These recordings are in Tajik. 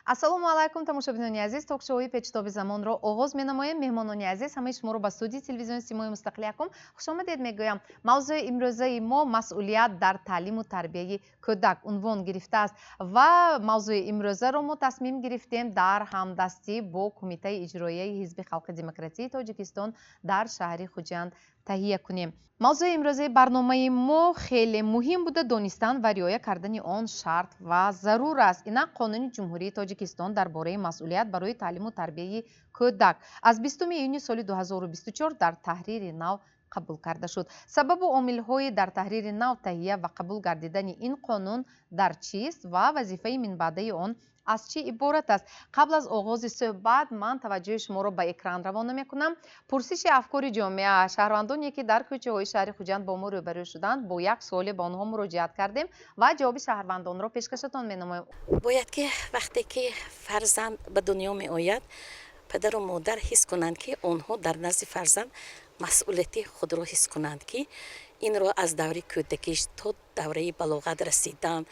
ассалому алайкум тамошобинони азиз, ток-шоуи печтоби замонро оғоз менамоем. Меҳмонони азиз, ҳамаи шуморо ба студияи телевизиони Симои Мустақили Якум хушомадед мегӯям. мавзӯи имрӯзаи мо масъулият дар таълиму тарбияи кӯдак унвон гирифтааст ва мавзӯи имрӯзаро мо тасмим гирифтем дар ҳамдастӣ бо Кумитаи иҷроияи Ҳизби Халқи Демократии Тоҷикистон дар шаҳри Хуҷанд таҳия кунем. мавзӯи имрӯзаи барномаи мо хеле муҳим буда донистан ва риоя кардани он шарт ва зарур аст. Инак Қонуни Ҷумҳурии Тоҷикистон дар бораи масъулият барои таълиму тарбияи кӯдак аз 20 июни соли 2024 дар таҳрири нав қабул карда шуд. Сабабу омилҳои дар таҳрири нав таҳия ва қабул гардидани ин қонун дар чист ва вазифаи минбаъдаи он аз чӣ иборат аст? Қабл аз оғози суҳбат ман таваҷҷӯҳи шуморо ба экран равона мекунам. Пурсиши афкори ҷомеа, шаҳрвандоне ки дар кӯчаҳои шаҳри Хуҷанд бо мо рӯбарӯ шуданд, бо як суоле ба онҳо муроҷиат кардем ва ҷавоби шаҳрвандонро пешкашатон менамоем. бояд ки вақте ки фарзанд ба дунё меояд, падару модар ҳис кунанд ки онҳо дар назди фарзанд масъулияти худро ҳис кунанд ки инро аз даври кӯдагиш то давраи балоғат расидан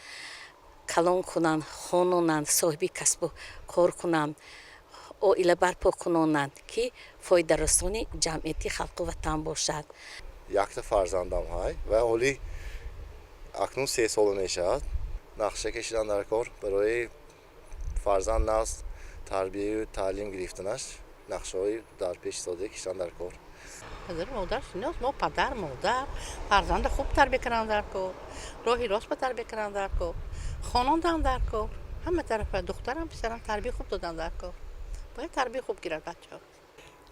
калон кунанд, хононанд, соҳиби касбу кор кунанд, оила барпо кунонанд ки фоидарасони ҷамъияти халқу ватан бошад. Якта фарзандам ҳай ва ҳоли акнун 3 сол мешавад. нақша кашидан дар кор барои фарзанд наст тарбияю таълим гирифтанаш нақшаҳои дар пеш сода кашидан дар кор. Падар модар шинос, мо падар модар фарзанда хуб тарбия карданд дар кор, роҳи рост ба тарбия карданд дар кор, хононданд дар кор, ҳама тарафа духтарам писарам тарбия хуб доданд дар кор. Бояд тарбия хуб гирад бачаҳо.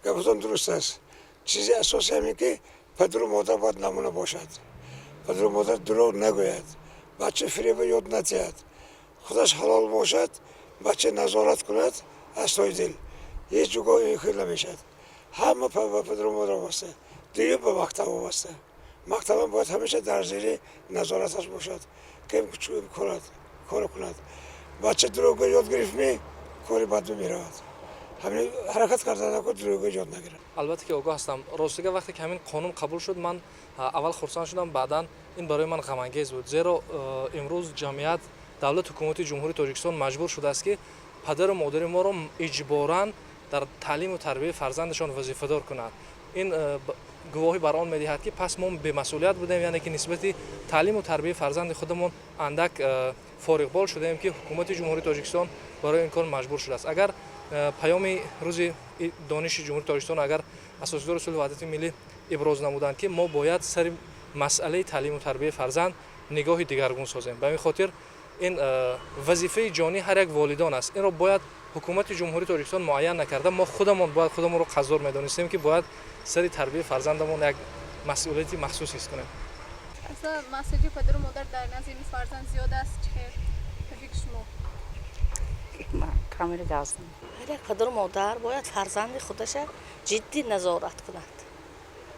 гапатон дуруст аст. чизи асосӣ ҳамин ки падару модар бояд намуна бошад. падару модар дурӯғ нагӯяд, бача фиреба ёд надиҳад, худаш ҳалол бошад, бача назорат кунад аз тои дил. ҳеҷ ҷогоҳ ин хел намешавад. ҳама ба падару модар вобаста, дигар ба мактаб вобаста. мактабам бояд ҳамеша дар зери назораташ бошад, ки кор кунад. бача дурӯғ ёд гирифтми, кори бад меравад. ҳамин ҳаракат карда накун, дурӯғ ёд нагирад. албатта ки огоҳ ҳастам. ростига вақте ки ҳамин қонун қабул шуд, ман аввал хурсанд шудам, баъдан ин барои ман ғамангез буд. зеро имрӯз ҷамъият, давлат ҳукумати ҷумҳурии Тоҷикистон маҷбур шудааст ки падару модари моро иҷборан дар таълиму тарбияи фарзандашон вазифадор кунад. ин гувоҳӣ бар он медиҳад ки пас мо бемасъулият будем, яъне ки нисбати таълиму тарбияи фарзанди худамон андак фориғбол шудаем ки ҳукумати ҷумҳурии Тоҷикистон барои ин кор маҷбур шудааст. агар паёми рӯзи дониши ҷумҳурии Тоҷикистон агар асосидори сулҳу ваҳдати миллӣ иброз намуданд ки мо бояд сари масъалаи таълиму тарбияи фарзанд нигоҳи дигаргун созем. ба ҳамин хотир ин вазифаи ҷонии ҳар як волидон аст. инро бояд ҳукумати ҷумҳурии Тоҷикистон муайян накарда, мо худамон бояд худамонро қаздор медонистем ки бояд сари тарбияи фарзандамон як масъулияти махсус ҳис кунем. Аслан масъулияти падару модар дар назди ин фарзанд зиёд аст. Чихер фикри шумо? камери даздам. ҳар як падару модар бояд фарзанди худаша ҷиддӣ назорат кунад.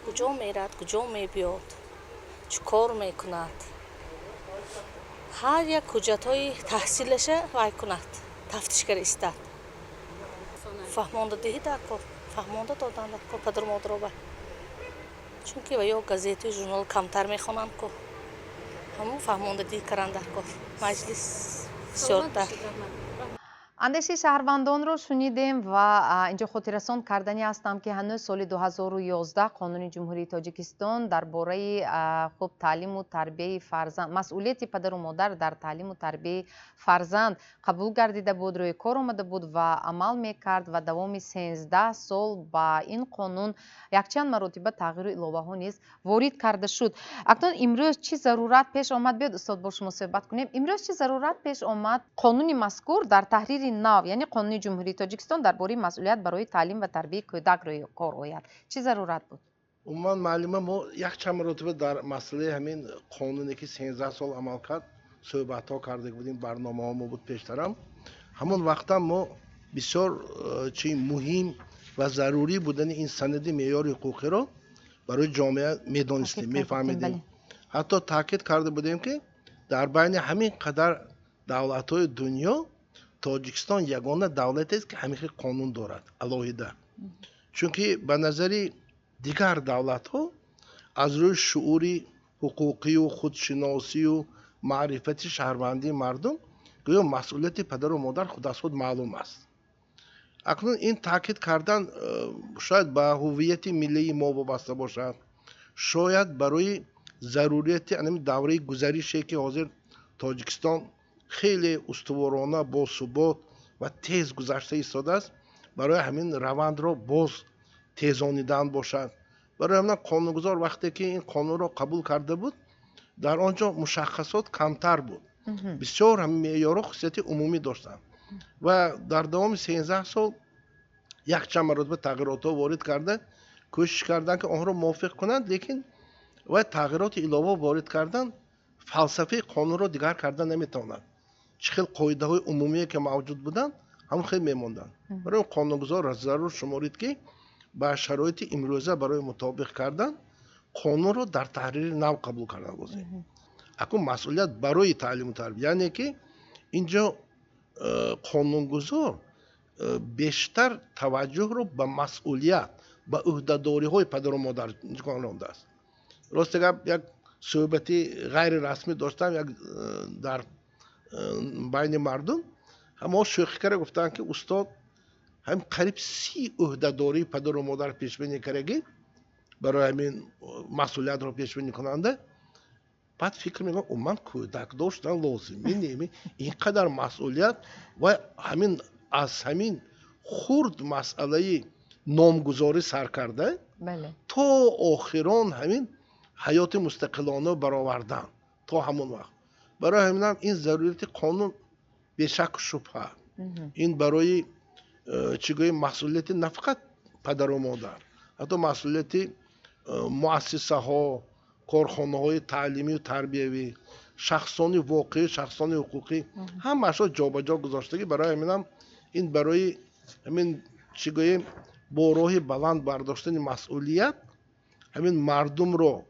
куҷо мерад, куҷо мебиёд, чӣ кор мекунад. ҳар як ҳуҷҷатҳои таҳсилаша вай кунад, тафтишкар истад. фаҳмондадиҳӣ дар кор, фаҳмонда додан дар кор падару модароба. чунки ва ё газету журнал камтар мехонанд ку. ҳамо фаҳмондадиҳӣ кардан дар кор. маҷлис бисёртар. андеши шаҳрвандонро шунидем ва инҷо хотиррасон кардани ҳастам ки ҳанӯз соли 2011 Қонуни Ҷумҳурии Тоҷикистон дар бораи хуб таълиму тарбияи фарзанд, масъулияти падару модар дар таълиму тарбияи фарзанд қабул гардида буд, рӯи кор омада буд ва амал мекард ва давоми 13 сол ба ин қонун якчанд маротиба тағйиру иловаҳо низ ворид карда шуд. акнун имрӯз чӣ зарурат пеш омад? биёд устод бо шумо суҳбат кунем. имрӯз чӣ зарурат пеш омад қонуни мазкур дар таҳрири нав, яъне Қонуни Ҷумҳурии Тоҷикистон дар бораи масъулият барои таълим ва тарбияи кӯдак рӯи кор ояд? чӣ зарурат буд? умуман маълума мо якчанд маротиба дар масъалаи ҳамин қонуне ки 13 сол амал кард суҳбатҳо карда будем, барномаҳо мо буд пештарам. ҳамон вақтам мо бисёр чи муҳим ва зарурӣ будани ин санади меъёри ҳуқуқиро барои ҷомеа медонистем, мефаҳмидем. ҳатто таъкид карда будем ки дар байни ҳамин қадар давлатҳои дунё Тоҷикистон ягона давлатест ки ҳамин хел қонун дорад алоҳида. чунки ба назари дигар давлатҳо аз рӯи шуъури ҳуқуқию худшиносию маърифати шаҳрвандии мардум گویا مسئولیت پدر و مادر خود از خود معلوم است. اکنون این تاکید کردن شاید به هویت ملی ما وابسته باشد، شاید برای ضروریت این دوره گذریشی که حاضر تاجیکستان خیلی استوارانه با ثبات و تیز گذشته ایستاده است، برای همین روند را باز تیزانیدن باشد. برای همین قانونگذار وقتی که این قانون را قبول کرده بود، در آنجا مشخصات کمتر بود، بسیار هم معیارها خصوصیت عمومی داشتند و در دوام 13 سال یک چند مرتبه تغییرات ها وارد کرده، کوشش کردن که آنها را موافق کنند، لیکن و تغییرات علاوه وارد کردن فلسفه قانون را دیگر کردن نمیتواند. چه خیلی قاعده های عمومی که موجود بودند هم خیلی میموندن. برای قانونگذار ضرور شمارید که با شرایط امروزه برای مطابق کردن قانون را در تحریر نو قبول کردن بازه. اکنون مسئولیت برای تعلیم و تربیت، یعنی که اینجا قانونگذار بیشتر توجه رو به مسئولیت، به عهده‌داری های پدر و مادر رانده است. راست یک صحبتی غیر رسمی داشتم یک در بین مردم، همه شوخی کرده گفتن که استاد هم قریب 30 عهده‌داری پدر و مادر پیش بینی کرده برای همین مسئولیت رو پیش بینی کننده. بعد فکر میکنم من کودک داشتن لازمی نیمی اینقدر مسئولیت و همین از همین خرد مسئله نامگذاری سر کرده تا آخران همین حیات مستقلانه برآوردن تا همون وقت. برای همین هم این ضروریت قانون به شک شبهه، این برای چگوی مسئولیت نه فقط پدر و مادر، حتی مسئولیت مؤسسه ها، کارخانه های تعلیمی و تربیوی، شخصانی واقعی، شخصانی حقوقی، همش را جابجا گذاشته. برای همین هم این برای همین چگوی با راه بلند برداشتن مسئولیت همین مردم رو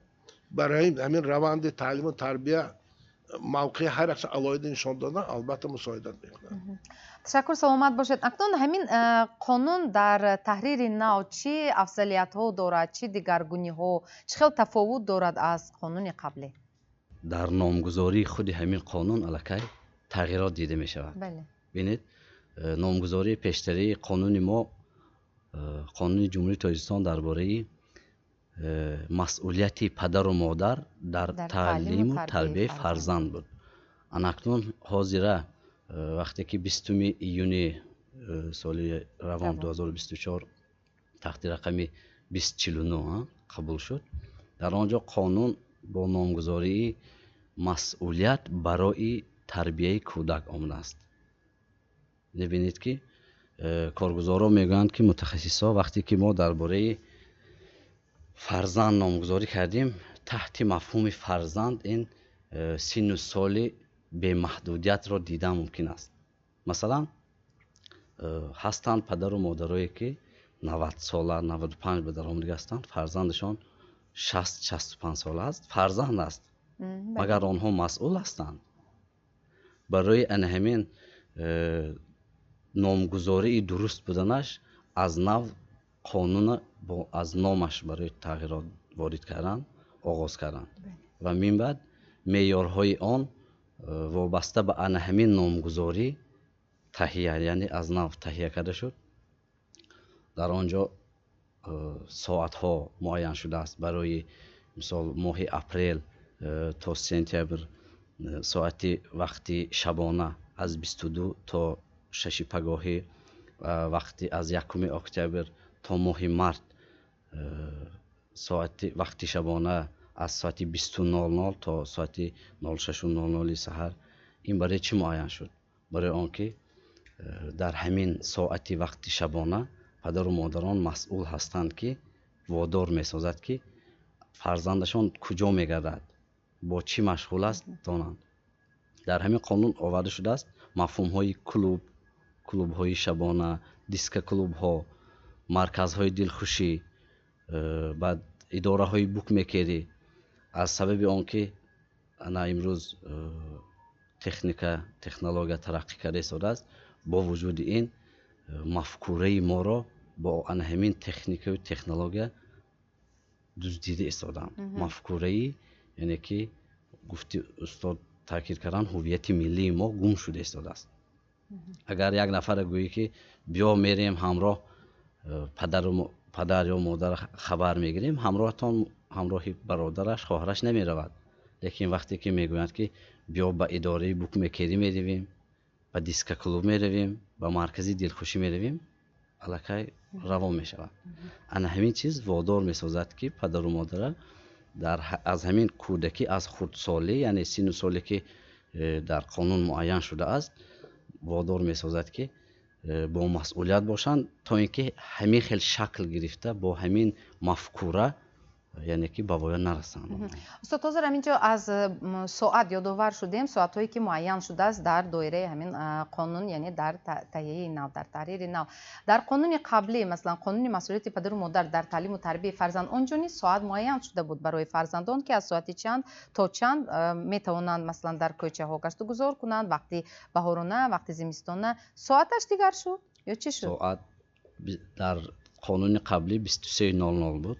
برای همین روند تعلیم و تربیت موقع هر اکشن علایده نشان دادن البته مساعدت میکنن. تشکر، سلامت باشید. اکنون همین قانون در تحریر نو چی افضلیت ها دارد، چی دیگرگونی ها، چه خیلی تفاوت دارد از قانون قبلی؟ در نامگذاری خود همین قانون الکی تغییرات دیده می شود. بله. ببینید نامگذاری پیشتری قانون ما، قانون جمهوری تاجیکستان درباره مسئولیت پدر و مادر در تعلیم و تربیت فرزند بود. اکنون حاضره وقتی که 20 ایون سال روان 2024 تحت رقم 2049 قبول شد، در آنجا قانون با نامگذاری مسئولیت برای تربیت کودک آمده است. ببینید که کارگزارا میگویند که متخصصا وقتی که ما درباره فرزند نامگذاری کردیم، تحت مفهوم فرزند این سن و سال به محدودیت را دیدن ممکن است. مثلا هستند پدر و مادرایی که 90 ساله 95 به درآمدگی هستند، فرزندشان 60-65 ساله است، فرزند است مگر آنها مسئول هستند. برای همین نامگذاری درست بودنش از نو قانون از نامش برای تغییرات وارد کردن آغاز کردن و من بعد معیارهای آن وابسته به همین نامگذاری تهیه، یعنی از نو تهیه کرده شد. در آنجا ساعت ها معین شده است. برای مثال ماه اپریل تا سپتامبر ساعت وقتی شبانه از 22 تا 6 پگاهی، وقتی از 1 اکتبر تا ماه مارت ساعت وقتی شبانه از ساعت 20:00 تا ساعت 06:00 سحر. این برای چی معین شد؟ برای آنکه در همین ساعت وقتی شبانه پدر و مادران مسئول هستند که وادار میسازد که فرزندشان کجا میگردد، با چی مشغول است دانند. در همین قانون آورده شده است مفهوم های کلوب های شبانه، دیسک کلوب ها، مرکز های دلخوشی، بعد اداره های بوک میکری. از سبب آنکه انا امروز تکنولوژی ترقی کرده شده است، با وجود این مفکوره ما را با همین تکنیک و تکنولوژی دزدیده ایستادند. مفکوره یعنی که گفتی استاد تاکید کردن هویت ملی ما گم شده ایستاده است. اگر یک نفر گویی که بیا میریم همراه پدر یا مادر خبر میگیریم، همراه برادرش خواهرش نمی رود. لیکن وقتی که میگویند که بیا به اداره بوک کری میرویم، به دیسک کلوب میرویم، به مرکزی دلخوشی میرویم، الکی روان میشود. انا همین چیز وادار میسازد که پدر و مادر از همین کودکی، از خردسالی، یعنی سن و سالی که در قانون معین شده است، وادار میسازد که با مسئولیت باشند تا اینکه همین خیلی شکل گرفته با همین مفکوره، یعنی که به پایان نرسند. استاد حاضر اینجا از ساعت یادآور شدیم، ساعت هایی که معین شده است در دایره همین قانون، یعنی در تهیه نو، در تحریر نو. در قانون قبلی، مثلا قانون مسئولیت پدر و مادر در تعلیم و تربیت فرزند، اونجا نیز ساعت معین شده بود برای فرزندان که از ساعت چند تا چند میتوانند مثلا در کوچه ها گشت و گذار کنند، وقتی بهارانه، وقتی زمستانه. ساعتش دیگر شد یا چی شد؟ ساعت در قانون قبلی 23:00 بود،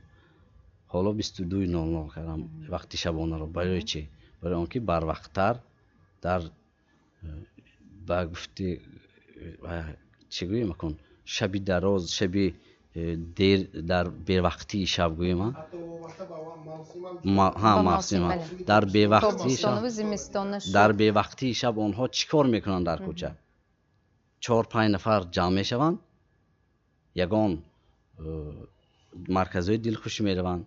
حالا 22:00 کردم وقتی شبانه رو. برای چی؟ برای آنکه بر وقتتر در با گفتی چگویی میکن شبی دراز، شبی دیر در بی وقتی شب گوییم موسم در بی وقتی شب، در بی وقتی شب آنها چیکار میکنن در کوچه؟ 4-5 نفر جمع میشوند، یگان مرکزهای دلخوشی میروند،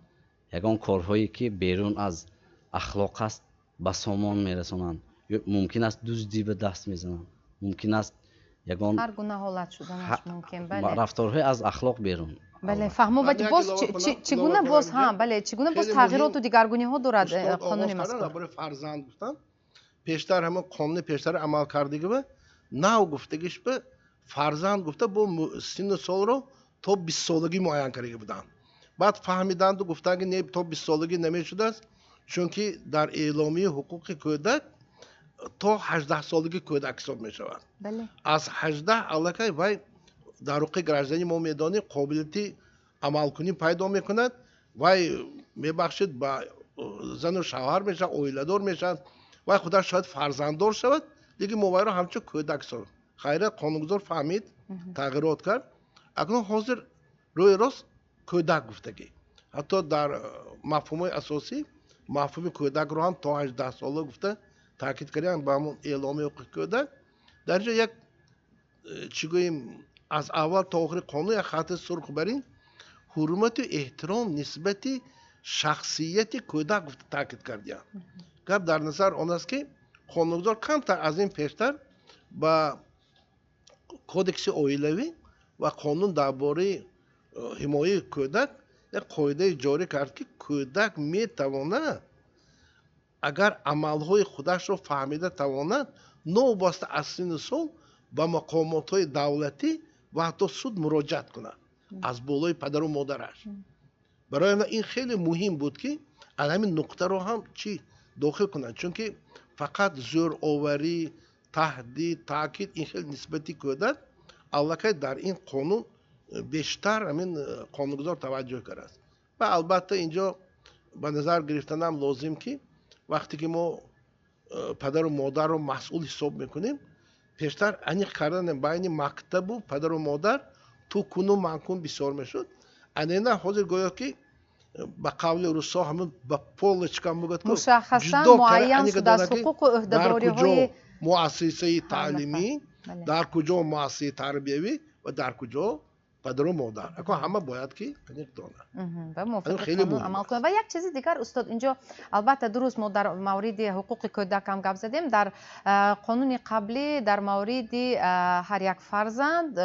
یگان کارهایی که بیرون از اخلاق است به سامان میرسونند، ممکن است دزدی به دست میزنند، ممکن است یگان هر گونه حالت شدنش ممکن، بله، رفتارهای از اخلاق بیرون. بله فهمو. و باز چگونه باز هم بله چگونه باز تغییرات و دیگرگونی ها دارد قانون مذکور؟ برای فرزند گفتن پیشتر همه قانون پیشتر عمل کردگی به نو گفتگیش به فرزند گفته با سن و سال رو تا 20 سالگی معین کرده بودن. بعد فهمیدند و گفتن که نه تا 20 سالگی نمیشده است، چون که در اعلامیه حقوق کودک تا 18 سالگی کودک حساب می شود. بله. از 18 الکی وای در حقوق گرجدنی ما میدانی قابلیتی عمل کنی پیدا میکند، وای میبخشید با زن و شوهر میشه، اویله دار میشن، وای خدا شاید فرزنددار شود، دیگه موبایل رو همچون کودک سر خیره قانونگذار فهمید تغییرات کرد. اکنون حاضر روی راست کودک گفتگی، حتی در مفهوم اساسی مفهوم کودک رو هم تا 18 ساله گفته تاکید کردن با همون اعلامیه حقوق کودک. در اینجا یک چی گوییم از اول تا آخر قانون یک خط سرخ برین حرمت و احترام نسبت شخصیت کودک گفته تاکید کردن. گپ در نظر آن است که قانونگذار کمتر از این پیشتر با کودکس اویلوی و قانون درباره حمایت کودک یک قاعده جاری کرد که کودک میتواند اگر عملهای خودش رو فهمیده تواند نوبسته از سن سال به مقامات دولتی و حتی سود مراجعت کند از بالای پدر و مادرش. برای این خیلی مهم بود که همین نقطه رو هم چی داخل کنند، چون که فقط زور آوری، تهدید، تاکید این خیلی نسبتی کودک البته در این قانون بیشتر همین قانونگذار توجه کرده است. و البته اینجا به نظر گرفتن هم لازم که وقتی که ما پدر و مادر رو مسئول حساب میکنیم، پیشتر انیق کردن بین مکتب و پدر و مادر تو کنون منکون بسیار میشد. انینا حاضر گویا که به قول روسا همون به پول چکم میگد مشخصا معین شده از حقوق و عهده‌داری های مؤسسه تعلیمی، در کجا مؤسسه تربیوی و در کجا پدر و مادر. اگه همه باید که انیق دانه و موافق قانون عمل کنه. و یک چیز دیگر استاد اینجا البته درست ما در مورد حقوق کودک هم گپ زدیم، در قانون قبلی در مورد هر یک فرزند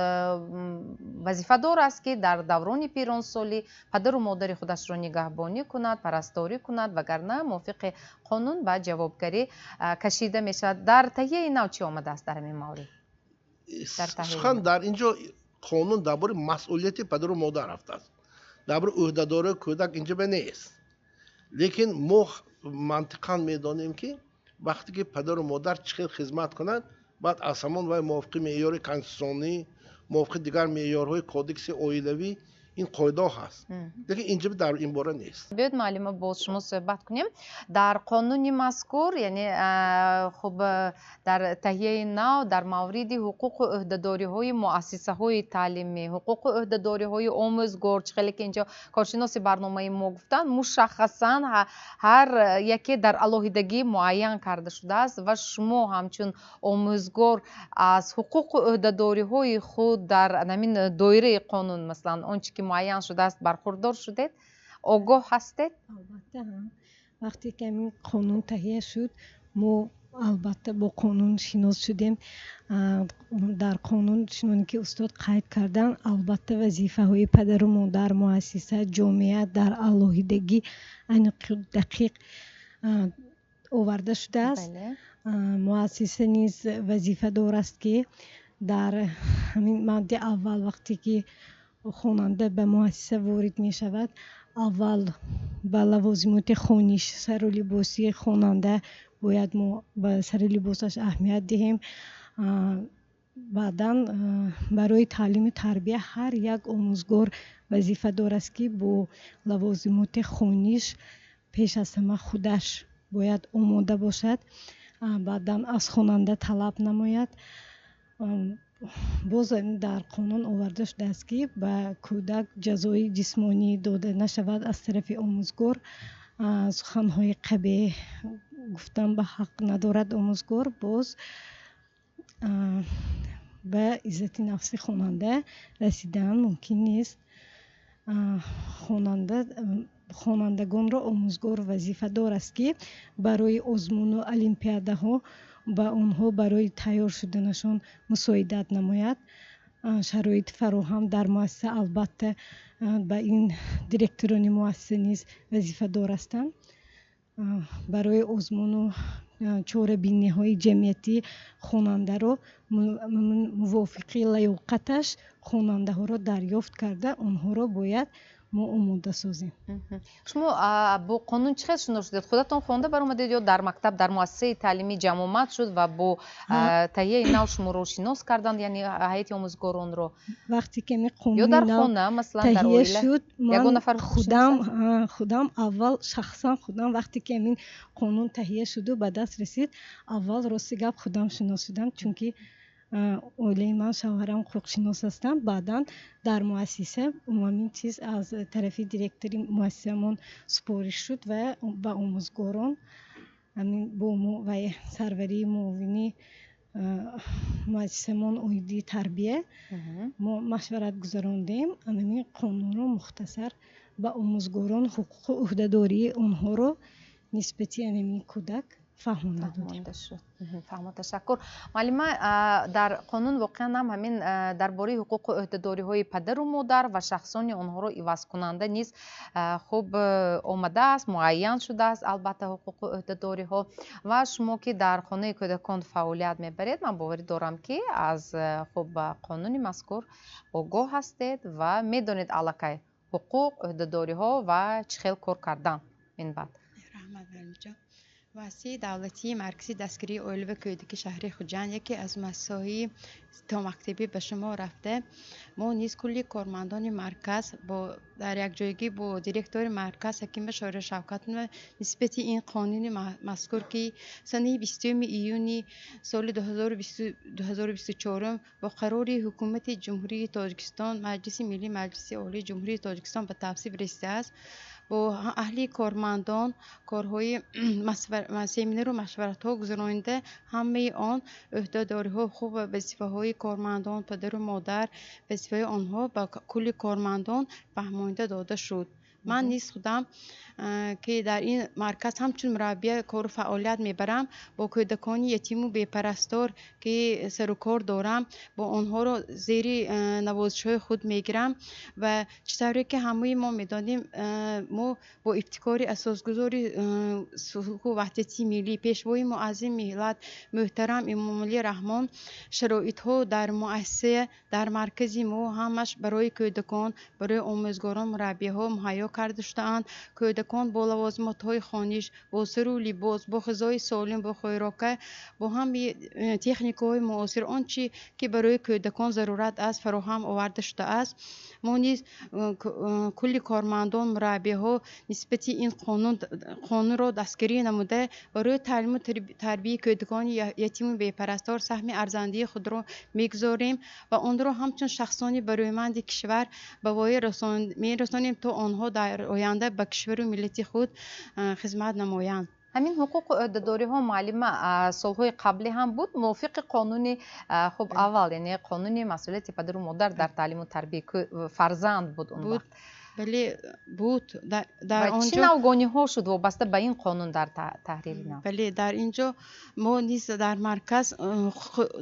وظیفه دار است که در دوران پیرانسالی پدر و مادر خودش را نگهبانی کند، پرستاری کند، وگرنه موافق قانون و جوابگری کشیده میشد. در تهیه نو چی آمده است در این مورد؟ در اینجا قانون درباره مسئولیت پدر و مادر رفته است، درباره عهده‌داری کودک اینجا به نیست. لیکن ما منطقاً میدانیم که وقتی که پدر و مادر چقدر خدمت کنند، بعد اصلا و موافق معیار کنستیتوسیونی، موافق دیگر معیارهای کودکس اویلوی این قاعده هست دیگه اینجا در این باره نیست. بیاید معلم با شما صحبت کنیم در قانون مذکور، یعنی خب در تهیه نو در مورد حقوق و عهده‌داری های مؤسسه های تعلیمی، حقوق و عهده‌داری های آموزگار، خیلی که اینجا کارشناس برنامه ما گفتن مشخصا هر یکی در علاهیدگی معین کرده شده است و شما همچون آموزگار از حقوق و عهده‌داری های خود در همین دایره قانون مثلا آنچه که معین شده است برخوردار شدید؟ آگاه هستید؟ البته وقتی که این قانون تهیه شد ما البته با قانون شناس شدیم. در قانون چنانی که استاد قید کردن البته وظیفه های پدر و مادر، مؤسسه، جامعه در علاهیدگی دقیق آورده شده است. مؤسسه نیز وظیفه دارد که در همین ماده اول وقتی که خواننده به مؤسسه وارد می شود اول به لوازمات خانیش سر و لباسی خواننده باید ما به سر لباسش اهمیت دهیم. بعدا برای تعلیم تربیه هر یک آموزگار وظیفه دارد که با لوازمات خانیش پیش از همه خودش باید آماده باشد. بعدا از خواننده طلب نماید. باز در قانون آورده شده است که به کودک جزای جسمانی داده نشود از طرف آموزگار. سخنهای قبیح گفتن به حق ندارد آموزگار. باز به عزت نفس خواننده رسیدن ممکن نیست. خوانندگان را آموزگار وظیفه دارد که برای آزمون و المپیاده ها با آنها برای تیار شدنشان مساعدت نماید. شرایط فراهم در مؤسسه البته به این دیرکتوران مؤسسه نیز وظیفه دار هستند. برای آزمون و چاره‌بینی های جمعیتی خواننده را موافقی لیاقتش خواننده ها را دریافت کرده آنها را باید ما آماده سازیم. شما با قانون چقدر شناس شدید؟ خودتون خوانده برآمدید یا در مکتب در مؤسسه تعلیمی جمع آمد شد و با تهیه نو شما رو شناس کردند، یعنی هیئت آموزگاران رو؟ وقتی که می قانون یا در خانه مثلا در تهیه شد من خودم اول شخصا خودم وقتی که این قانون تهیه شد و به دست رسید اول راستی گپ خودم شناس شدم، چون که اولی من شوهرم حقوق شناس هستند. بعدا در مؤسسه عمومی چیز از طرف دیرکتوری مؤسسه‌مون سپارش شد و به آموزگاران همین با و سروری معاونی مؤسسه‌مون اویدی تربیه ما مشورت گذراندیم. همین قانون رو مختصر به آموزگاران حقوق و عهده‌داری اونها رو نسبتی همین کودک فهمانده شد. تشکر معلم. در قانون واقعا هم همین درباره حقوق و عهده‌داری های پدر و مادر و شخصان آنها رو عوض کننده نیز خوب آمده است، معین شده است البته حقوق و عهده‌داری ها. و شما که در خانه کودکان فعالیت میبرید من باوری دارم که از خوب قانون مذکور آگاه هستید و میدونید الکی حقوق، عهده‌داری ها و چه خیلی کار کردن این بعد. مؤسسه دولتی مرکزی دستگیری اولوی کودکی شهری خوجند یکی از مؤسسه‌های تا مکتبی به شما رفته. ما نیز کلی کارمندان مرکز با در یک جایگی با دیرکتور مرکز حکیم شورای شوکت نسبت این قانون مذکور که سنه 20 ایونی سال 2024 با قرار حکومت جمهوری تاجیکستان مجلس ملی مجلس عالی جمهوری تاجیکستان به تصویب رسیده است. با اهلی کارمندان کارهای سمینار و مشورت ها گذرانده همه آن عهده‌داری ها خوب و وظیفه های کارمندان پدر و مادر وظیفه آنها با کل کارمندان فهمانده داده شد. من نیز خودم که در این مرکز همچون مربی کار و فعالیت میبرم با کودکان یتیم و بیپرستار که سر و کار دارم با آنها را زیر نوازش‌های خود میگیرم و چطوری که همه ما میدانیم ما با ابتکار اساسگذاری صلح و وحدت ملی پیشوای معظم ملت محترم امام علی رحمان شرایط ها در مؤسسه در مرکز ما همش برای کودکان برای آموزگاران مربی ها مهیا کرده شده‌اند. کودکان کودکان با لوازمات‌های خانگیش، با سر و لباس، با غذای سالم، با خوراک، با همه تکنیک‌های معاصر آنچه که برای کودکان ضرورت است فراهم آورده شده است. ما نیز کلی کارمندان مربی‌ها نسبت این قانون را دستگیری نموده برای تعلیم و تربیت کودکان یتیم و بی‌پرستار سهم ارزنده خود را می‌گذاریم و آن را همچون شخصانی برومند کشور به وای می‌رسانیم تا آنها در آینده به کشور و ملت خود خدمت نمایند. همین حقوق عهده‌داری ها معلم سالهای قبلی هم بود موافق قانون خب اول یعنی قانون مسئولیت پدر و مادر در تعلیم و تربیت فرزند بود اون وقت. بله بود در آنجا چه نوگانی ها شد وابسته به این قانون در تحریر نو؟ بله در اینجا ما نیز در مرکز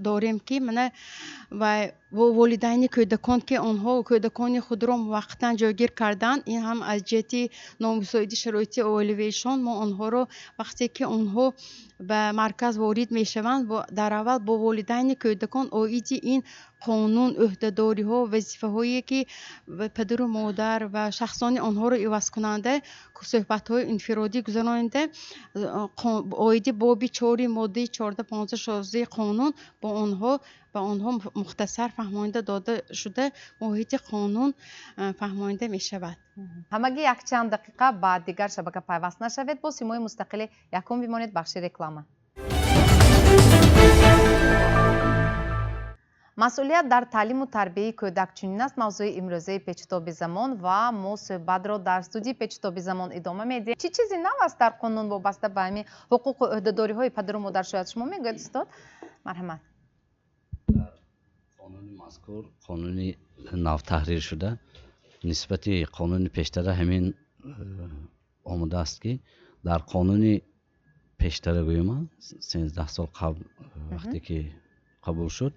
داریم که من و والدین کودکان که آنها کودکان خود را موقتا جایگیر کردند این هم از جهت نامساعد شرایط اولویشان ما آنها را وقتی که آنها به مرکز وارد می شوند در اول با والدین کودکان آیید این قانون عهده‌داری ها وظیفه هایی که پدر و مادر و شخصان آنها را عوض کننده صحبت های انفرادی گذراننده آیید باب 4 ماده 14 15 16 قانون با آنها مختصر فهمانده داده شده محیط قانون فهمانده می شود. همگی یک چند دقیقه بعد دیگر شبکه پیوست نشوید با سیمای مستقل یکم بمانید بخش رکلامه. مسئولیت در تعلیم و تربیت کودک چنین است موضوع امروزه پیچتابی زمان و ما صحبت را در استودیو پیچتابی زمان ادامه میدیم. چی چیزی نو است در قانون وابسته به همین حقوق و عهده‌داری های پدر و مادر شاید شما میگوید استاد؟ مرحمت. قانون مذکور قانونی نو تحریر شده نسبت قانون پیشتر همین آمده است که در قانون پیشتر گویم 13 سال قبل وقتی که قبول شد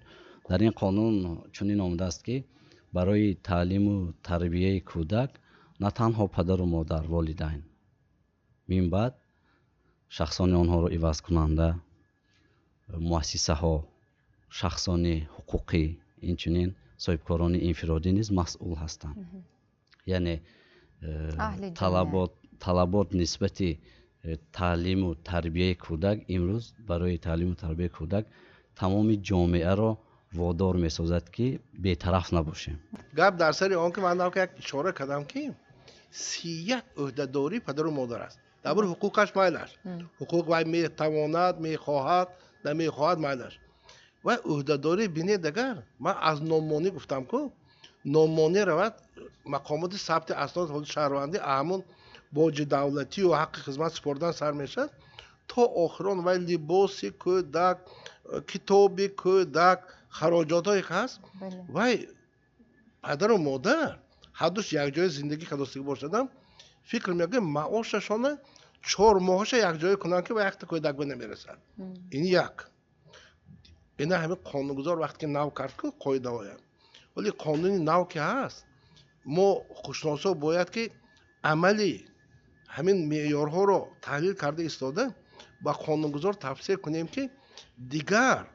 در این قانون چنین آمده است که برای تعلیم و تربیت کودک نه تنها پدر و مادر والدین من بعد شخصان آنها را عوض کننده مؤسسه ها شخصان حقوقی این چنین صاحبکاران انفرادی نیز مسئول هستند. یعنی طلبات نسبت تعلیم و تربیت کودک امروز برای تعلیم و تربیت کودک تمام جامعه را وادار می‌سازد که بی‌طرف نباشیم. گپ در سر آن که من یک اشاره کردم که 31 عهده‌داری پدر و مادر است. درباره حقوقش مایلش حقوق وای میتواند میخواهد نمیخواهد مایلش و عهده‌داری بینه دیگر من از نامانی گفتم که نامانی رود مقامات ثبت اسناد حول شهروندی همون باج دولتی و حق خدمت سپردن سر میشد تا آخران و لباس کودک کتاب کودک خراجات های هست و پدر و مادر هر دوش یک جای زندگی خلاصی باشدم فکر میگه معاششان 4 ماهش یک جای کنن که به وقت کودک به نمیرسن. این یک این همه قانونگذار وقتی که نو کرد که قاعده آید ولی قانونی نو که هست ما خوشناسا باید که عملی همین معیارها رو تحلیل کرده ایستاده با قانونگذار تفسیر کنیم که دیگر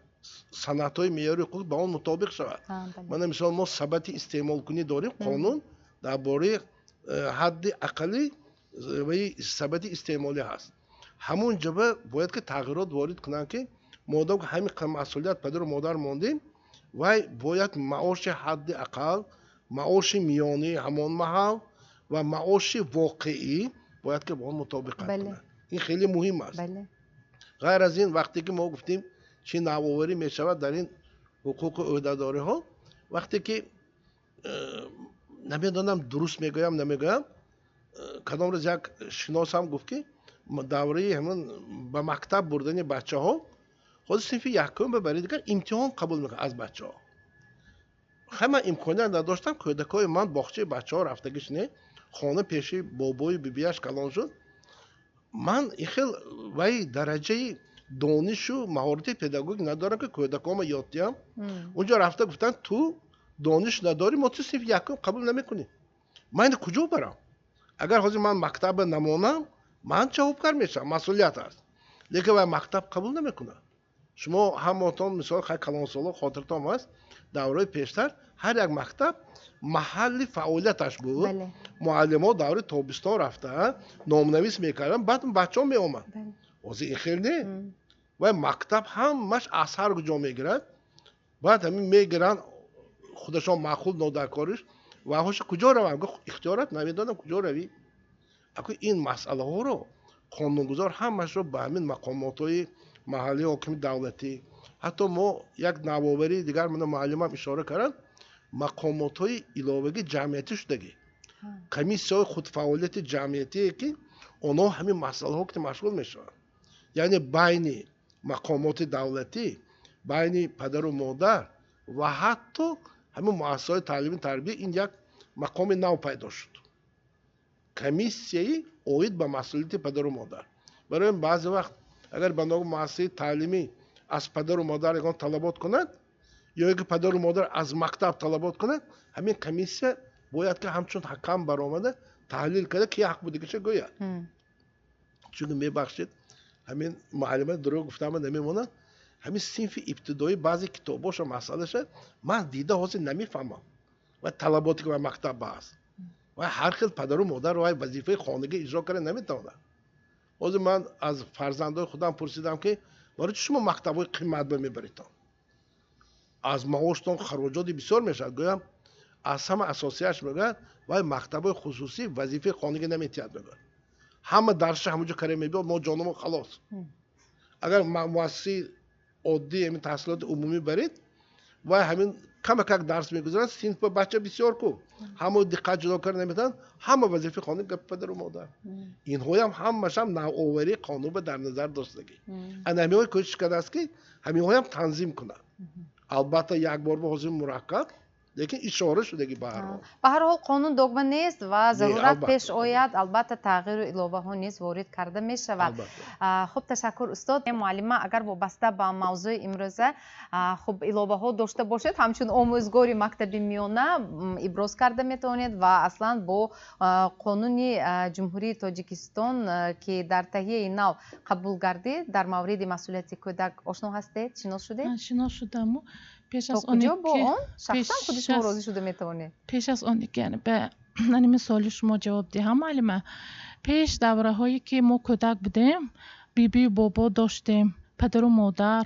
سنت‌های معیاری حقوق با اون مطابق شود. من مثلا ما ثبت استعمال کنی داریم قانون درباره حد اقلی و ثبت استعمالی هست. همون جبه باید که تغییرات وارد کنن که مادام که همین مسئولیت پدر و مادر ماندیم و باید معاش حد اقل معاش میانی همان محل و معاش واقعی باید که با اون مطابقت کنن. این خیلی مهم است. غیر از این وقتی که ما گفتیم چی نوآوری می شود در این حقوق و عهده‌داری ها وقتی که نمیدونم درست میگویم نمیگویم کدام روز یک شناس هم گفت که دوره همون به مکتب بردن بچه ها خود صنف یکم ببرید دیگر امتحان قبول میکنه از بچه ها همه امکانیت نداشتم کودکای من باغچه بچه ها رفتگیش نه خانه پیشی بابای بیبیش کلان شد من این خیلی وای درجه دانش و مهارت پداگوژیک ندارم که کودکام یاد دیم اونجا رفته گفتن تو دانش نداری ما تو صنف یکم قبول نمیکنی من کجا برم اگر حاضر من مکتب نمونم من جوابگر میشم مسئولیت است لیکن وای مکتب قبول نمیکنه شما همتون مثال خیلی کلان سالا خاطرتون هست دوره پیشتر هر یک مکتب محل فعالیتش بود. بله. معلم ها دوره تابستان رفتن نامنویس میکردن بعد بچه ها میامد. واسه این خیلی نه. و مکتب همش اثر کجا میگیرد بعد همین میگیرن خودشان معقول نادرکارش و هاش کجا روم گفت اختیارات نمیدادم کجا روی اگه این مسئله ها رو قانونگذار همش رو به همین مقامات های محلی حاکم دولتی حتی ما یک نوآوری دیگر من معلم هم اشاره کردن مقامات های علاوگی جمعیتی شدگی کمیسیون خودفعالیت جمعیتی که اونا همین مسئله ها که مشغول میشن یعنی بین مقامات دولتی بین پدر و مادر و حتی همین مؤسسات تعلیم تربیه این یک مقام نو پیدا شد کمیسیون اوید به مسئولیت پدر و مادر برای بعضی وقت اگر بندگان مؤسسه تعلیمی از پدر و مادر یگان طلبات کند یا اینکه پدر و مادر از مکتب طلبات کند همین کمیسیون باید که همچون حکم برآمده تحلیل کرده که حق بوده که گوید چون میبخشید همین معلمان درو گفتم نمیمونه همین صنف ابتدایی بعضی کتاباش و مسئله شد من دیده حاضر نمیفهمم و طلباتی که به مکتب هست و هر خیل پدر و مادر و وظیفه خانگی اجرا کرده نمیتونه حاضر من از فرزندای خودم پرسیدم که برای شما مکتبای قیمت میبرید از معاشتون خراجات بسیار میشه گویم از همه اساسیش میگن و مکتبای خصوصی وظیفه خانگی نمیتید میگن همه درش همونجا کاری میبید ما جانم خلاص اگر مؤسسه عادی همین تحصیلات عمومی برید و همین کم درس میگذارن صنف بچه بسیار کو همه دقت جدا کردن نمیتن همه وظیفه خانه گپ پدر و مادر اینها همش هم نوآوری قانون در نظر داشتگی انمی های کوشش کرده است که همین هم تنظیم کنن البته یک بار به حضور مرکب لیکن اشاره شدگی به هر حال قانون دگمه نیست و ضرورت پیش آید البته تغییر و اضافه ها نیز وارد کرده می شود خب تشکر استاد معلمه اگر وابسته به موضوع امروزه خب اضافه ها داشته باشید همچون آموزگاری مکتب میانه ابراز کرده میتونید و اصلا با قانون جمهوری تاجیکستان که در تهیه نو قبول گردید در مورد مسئولیت کودک آشنا هستید شناس شدید شناس شدم پیش از اون با اون شخصا خودش راضی شده میتونه پیش از اون یعنی به این سوال شما جواب دهم معلمه پیش دوره هایی که ما کودک بودیم بیبی و بابا داشتیم پدر و مادر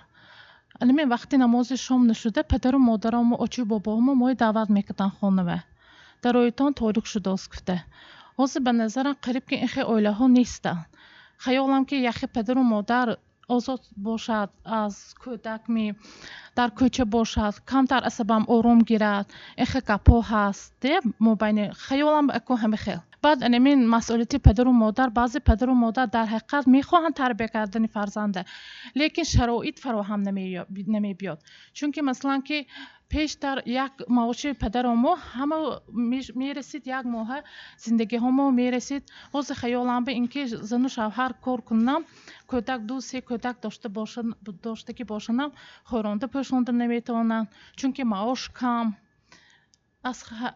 الان وقتی نماز شام نشده پدر و مادر ما آچی بابا ما دعوت میکردن خانه در رایتان تاریخ شده است گفته حاضر به نظرم قریب که این خیلی اوله ها نیستن خیالم که یخی پدر و مادر آزاد باشد از کودک می در کوچه باشد کمتر عصبم آروم گیرد این گپا هست مبین خیالم اکو همه خیل بعد این مسئولیت پدر و مادر بعضی پدر و مادر در حقیقت میخواهند تربیت کردن فرزنده لیکن شرایط فراهم نمی بیاد چون که مثلا که پیشتر یک معاش پدر و ما همه میرسید یک ماه زندگی همه میرسید حاضر خیالم به اینکه زن و شوهر کار کنم کودک دو سه کودک داشته که باشنم خورانده پوشانده نمیتونن چون که معاش کم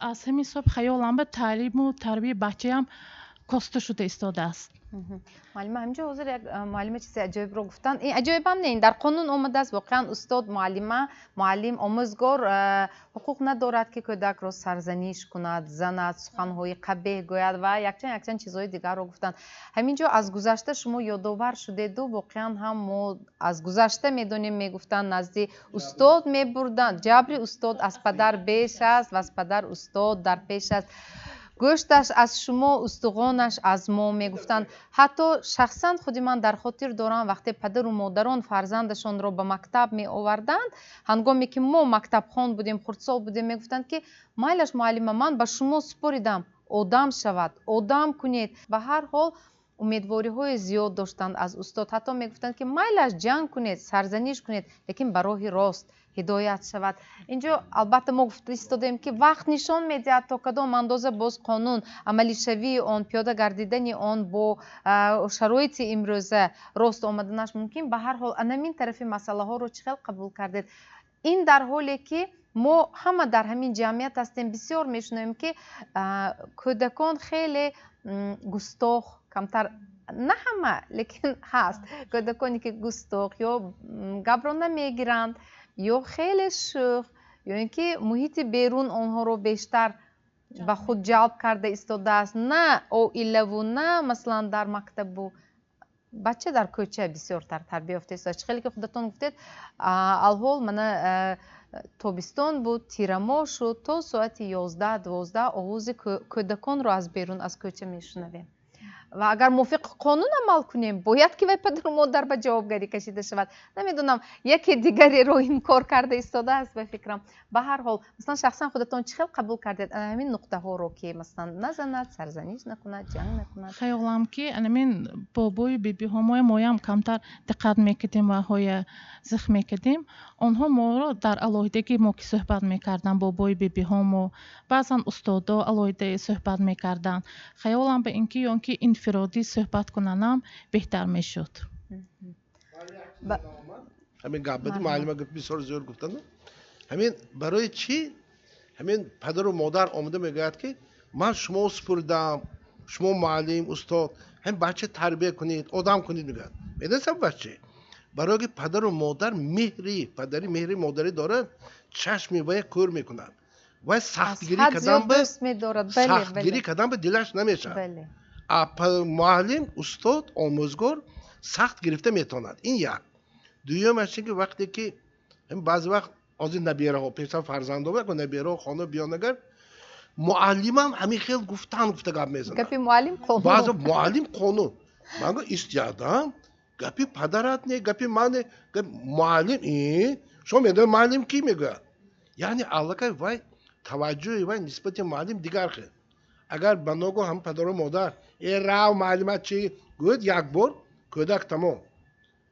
از همین صبح خیالم به تعلیم و تربیت بچه هم کاسته شده ایستاده است معلم همینجا حضور یک معلم چیزی عجیب رو گفتن این عجیب هم نه در قانون آمده است واقعا استاد معلم آموزگار حقوق ندارد که کودک را سرزنش کند زند سخنهای قبیح گوید و یکچند چیزهای دیگر رو گفتن همینجا از گذشته شما یادآور شدید و واقعا هم ما از گذشته میدونیم میگفتن نزد استاد میبردن جبر استاد از پدر بیش است و از پدر استاد در پیش است گوشتش از شما استخوانش از ما میگفتند حتی شخصا خودی من در خاطر دارم وقتی پدر و مادران فرزندشان را به مکتب می آوردند هنگامی که ما مکتب خوان بودیم خردسال بودیم میگفتند که مایلش معلم من به شما سپریدم آدم شود آدم کنید به هر حال امیدواری های زیاد داشتند از استاد حتی میگفتند که مایلش جنگ کنید سرزنش کنید لیکن به راه راست هدایت شود اینجا البته ما ایستادیم که وقت نشان میدهد تا کدام اندازه باز قانون عملی شوی آن پیاده گردیدن آن با شرایط امروزه راست آمدنش ممکن به هر حال همین طرف مسئله ها رو چقدر قبول کردید این در حالی که ما همه در همین جمعیت هستیم بسیار میشنویم که کودکان خیلی گستاخ کمتر نه همه لیکن هست کودکانی که گستاخ یا گبران نمیگیرند یا خیلی شوخ یا اینکه محیط بیرون آنها رو بیشتر به خود جلب کرده ایستاده است نه او ایلو نه مثلا در مکتب و بچه در کوچه بسیارتر تربیت یافته است. خیلی که خودتون گفتید الحال من تابستان بود تیرما شد تا ساعت 11-12 آواز کودکان رو از بیرون از کوچه میشنویم و اگر موافق قانون عمل کنیم باید که پدر و مادر به جوابگری کشیده شود. نمیدونم یکی دیگری رو این کار کرده ایستاده است به فکرم. به هر حال مثلا شخصا خودتون چه قبول کردید همین نقطه ها رو که مثلا نزند سرزنش نکند جنگ نکند؟ خیالم که همین بابای بیبی همای مایم کمتر دقت میکردیم و های زخم میکردیم آنها ما رو در علایدگی ما که صحبت میکردن بابای بیبی ها و بعضا استادا علایده صحبت میکردن خیالم به اینکه یا اینکه انفرادی صحبت کننم بهتر میشد. همین گپتی معلم گفت بسیار زیاد گفتن همین برای چی همین پدر و مادر آمده میگوید که من شما سپردم شما معلم استاد هم بچه تربیت کنید آدم کنید میگن میدونید بچه برای که پدر و مادر مهری پدری مهری مادری دارن چشمی و کور میکنن و سختگیری کردن به دلش نمیشه. معلم استاد آموزگار سخت گرفته میتواند این یک. دویمش که وقتی که بعضی وقت از این نبیره ها پیش فرزنده و نبیره ها خانه بیان اگر معلم هم همین خیلی گفته گپ میزنه گپی معلم قانون بعضی معلم قانون من استیادم گپی پدرت نه گپی من معلم این شما میدونید معلم کی میگه یعنی علاقه وای توجه وای نسبت معلم دیگر خیلی اگر بناگو هم پدر و مادر این راو معلومات چی گوید یک بار کودک تمام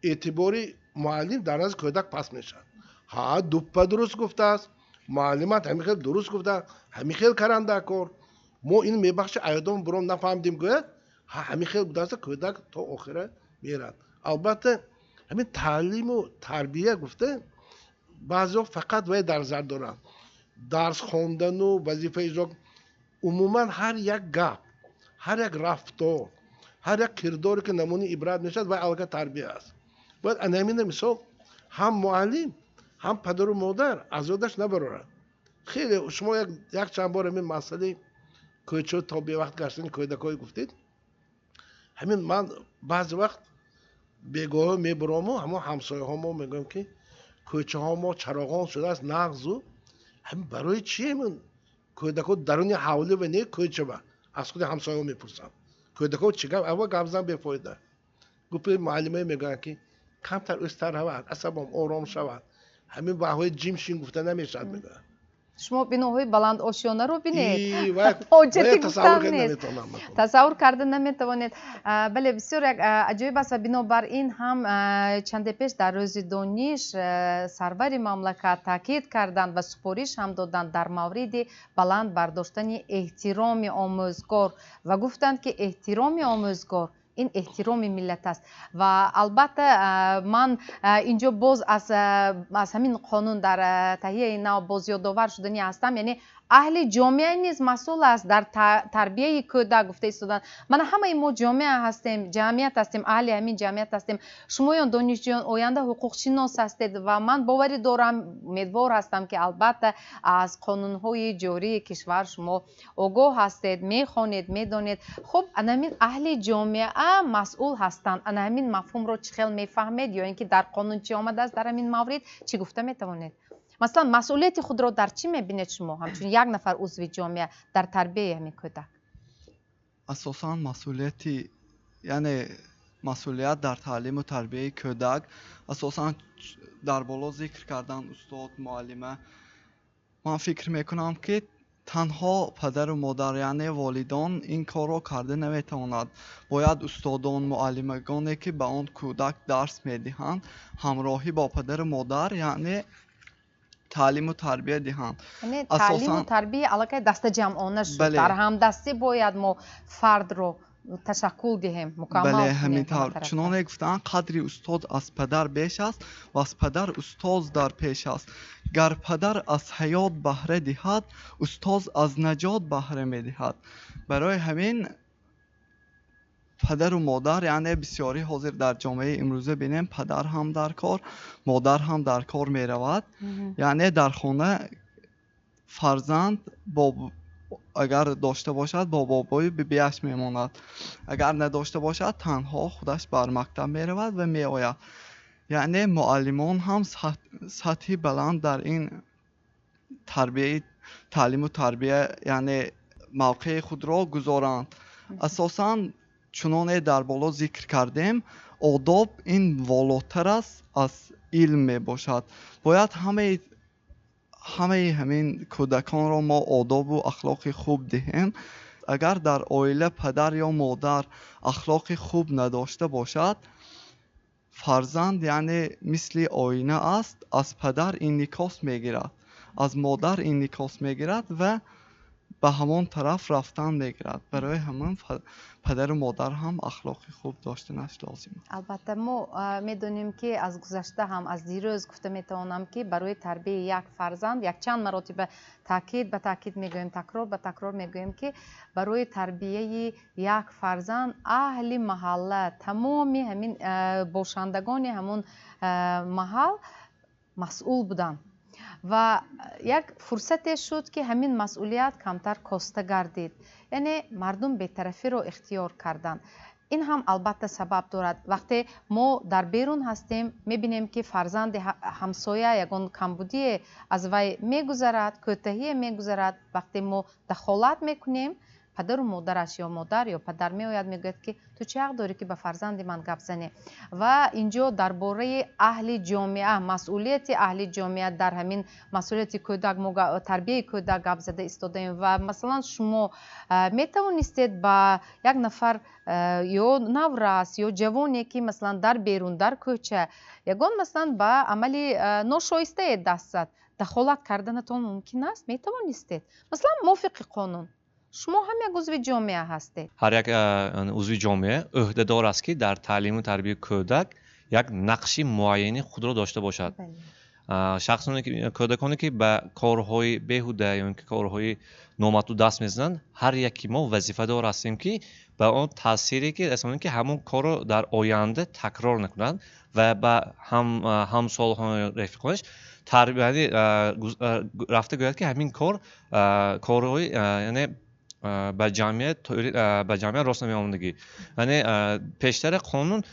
اعتباری معلم در نزد کودک پس میشن. ها دوپا درست گفته است معلومات همین خیلی درست گفته همین خیلی کرنده کار ما این میبخش ایادم برام نفهمیدیم گوید همین خیلی بوده است کودک تا آخره میرن. البته همین تعلیم و تربیه گفته بعضی فقط وای در نظر دارن درس خواندن و وظیفه اجرا عموما هر یک گپ هر یک رفتار هر یک کرداری که نمونه عبرت میشد و علاقه تربیه است. باید انامین مثال هم معلم هم پدر و مادر از یادش نبرن. خیلی شما یک چند بار همین مسئله کوچه تا به وقت گشتن کودکای گفتید همین من بعض وقت بگاه میبرم و همه همسایه ها ما میگم که کوچه ها ما چراغان شده است نقض و همین برای چی همین کودک‌ها درون حوله و نه کوچه با از خود همسایه‌ها میپرسن کودک‌ها چیکار اول گابزن بفایده گفت معلمه میگن که کمتر استراحت عصبم آرام شود همین بهونه جیم شین گفته نمیشه میگه شما بیناهای بلند آشیانه رو بینید تصور کردن نمیتوانید. بله بسیار یک عجایب است. بنابر این هم چند پیش در روز دانش سرور مملکت تاکید کردند و سپارش هم دادند در مورد بلند برداشتن احترام آموزگار و گفتند که احترام آموزگار این احترام ملت است و البته من اینجا باز از همین قانون در تهیه اینا باز یادآور شدنی هستم یعنی اهل جامعه نیز مسئول است در تربیه کودک گفته ایستادن. من همه ما جامعه هستیم جمعیت هستیم اهل همین جمعیت هستیم شمایان دانشجویان آینده حقوق شناس هستید و من باوری دارم امیدوار هستم که البته از قانون‌های جاری کشور شما آگاه هستید میخوانید میدانید. خب همین اهل جامعه مسئول هستند همین مفهوم رو چخیل میفهمید یا اینکه در قانون چی آمده است در همین مورد چی گفته میتوانید؟ مثلا مسئولیت خود را در چی میبینید شما همچون یک نفر عضو جامعه در تربیه همین کودک؟ اساساً مسئولیتی یعنی مسئولیت در تعلیم و تربیه کودک اساساً در بالا ذکر کردن استاد معلمه من فکر میکنم که تنها پدر و مادر یعنی والدان این کار را کرده نمیتواند باید استادان معلمگانی که به آن کودک درس میدهند همراهی با پدر و مادر یعنی تعلیم و تربیه دهند. یعنی تعلیم و تربیه علاقه دست جمعانه شد. بله. در همدستی باید ما فرد رو تشکل دهیم مکمل. بله همینطور چنانه گفتن قدری استاد از پدر بیش است و از پدر استاد در پیش است. گر پدر از حیات بهره دهد استاد از نجات بهره می دهد. برای همین پدر و مادر، یعنی بسیاری حاضر در جامعه امروزه بینیم پدر هم در کار، مادر هم در کار می رود. یعنی در خانه فرزند اگر داشته باشد با بابای بیش می ماند، اگر نداشته باشد تنها خودش بر مکتب می رود و می آید. یعنی معلمان هم سطحی بلند در این تربیه، تعلیم و تربیه یعنی موقع خود را گذارند. اساساً چنانه در بالا ذکر کردیم آداب این والاتر است از علم می باشد. باید همین کودکان را ما آداب و اخلاق خوب دهیم. اگر در عائله پدر یا مادر اخلاق خوب نداشته باشد، فرزند یعنی مثل آینه است، از پدر انعکاس میگیرد، از مادر انعکاس میگیرد و به همان طرف رفتن میگیرد. برای همان پدر و مادر هم اخلاق خوب داشتنش لازم است. البته ما میدونیم که از گذشته هم از دیروز گفته میتوانم که برای تربیت یک فرزند یک چند مراتب تاکید به تاکید میگویم، تکرار به تکرار میگویم که برای تربیت یک فرزند اهل محله، تمامی همین باشندگان همون محل مسئول بودند و یک فرصت شد که همین مسئولیت کمتر کاسته گردید. یعنی مردم بی‌طرفی رو اختیار کردند. این هم البته سبب دارد. وقتی ما در بیرون هستیم میبینیم که فرزند همسایه یگان کمبودی از وی میگذرد، کوتاهی میگذرد. وقتی ما دخالت میکنیم پدر و مادرش یا مادر یا پدر میآید میگوید که تو چه حق داری که به فرزند من گپ زنی. و اینجا درباره اهل جامعه، مسئولیت اهل جامعه در همین مسئولیت کودک، تربیت کودک گپ زده ایستادیم. و مثلا شما میتوانستید با یک نفر یا نورس یا جوانی که مثلا در بیرون در کوچه یگان مثلا با عمل ناشایسته دست زد، دخالت کردنتون ممکن است؟ میتوانستید مثلا موافق قانون شما هم یک عضو جامعه هستید. هر یک عضو جامعه عهده‌دار است که در تعلیم و تربیت کودک یک نقش معینی خود را داشته باشد. کودکانی که به کارهای بیهوده یا کارهای نامطلوب دست میزنند، هر یکی ما وظیفه دار هستیم که به آن تأثیری که رسانیم که همون کار را در آینده تکرار نکنند و به همسالان رفیقانش تربیت رفته گوید که همین کارهای یعنی به جامعه راست نمی‌آمدگی. یعنی پیشتر قانون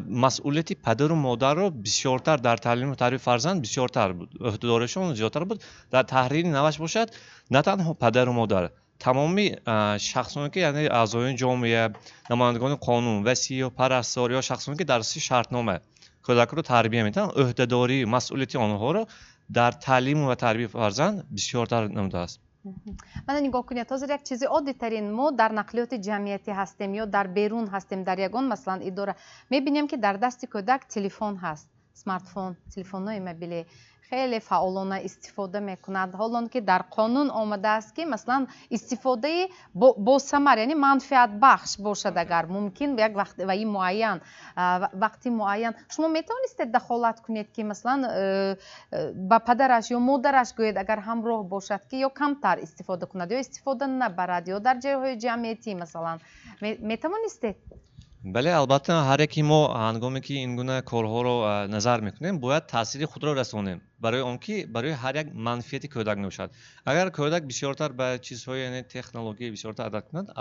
مسئولیت پدر و مادر رو بسیارتر در تعلیم و تربیت فرزند بسیارتر بود، عهده‌دارشون زیادتر بود. در تحریر نوشت باشد نه تنها پدر و مادر، تمامی شخصانی که یعنی اعضای جامعه، نمایندگان قانون، وصی و پرستار یا شخصانی که در اساس شرطنامه کودک رو تربیت می‌کنند، عهده‌داری مسئولیت آنها رو در تعلیم و تربیت فرزند بسیارتر نموده است. من نگاه کنید حاضر یک چیزی عادی ترین ما در نقلیات جمعیتی هستیم یا در بیرون هستیم در یگان مثلا اداره میبینیم که در دست کودک تلفن هست، اسمارت فون، تلفن‌های موبیلی خیلی فعالانه استفاده میکنند، حالان که در قانون آمده است که مثلا استفاده با ثمر یعنی منفعت بخش باشد اگر ممکن یک وقتی معین شما میتونید دخالت کنید که مثلا با پدرش یا مادرش گوید اگر همراه باشد که یا کمتر استفاده کند یا استفاده نبرد یا در جاهای جمعیتی مثلا میتونید؟ بله، البته هر یکی ما هنگامی که این گونه کارها رو نظر میکنیم باید تاثیر خود را رسانیم برای اون که برای هر یک منفعت کودک نباشد. اگر کودک بسیارتر به چیزهای یعنی تکنولوژی بسیارتر عادت کند،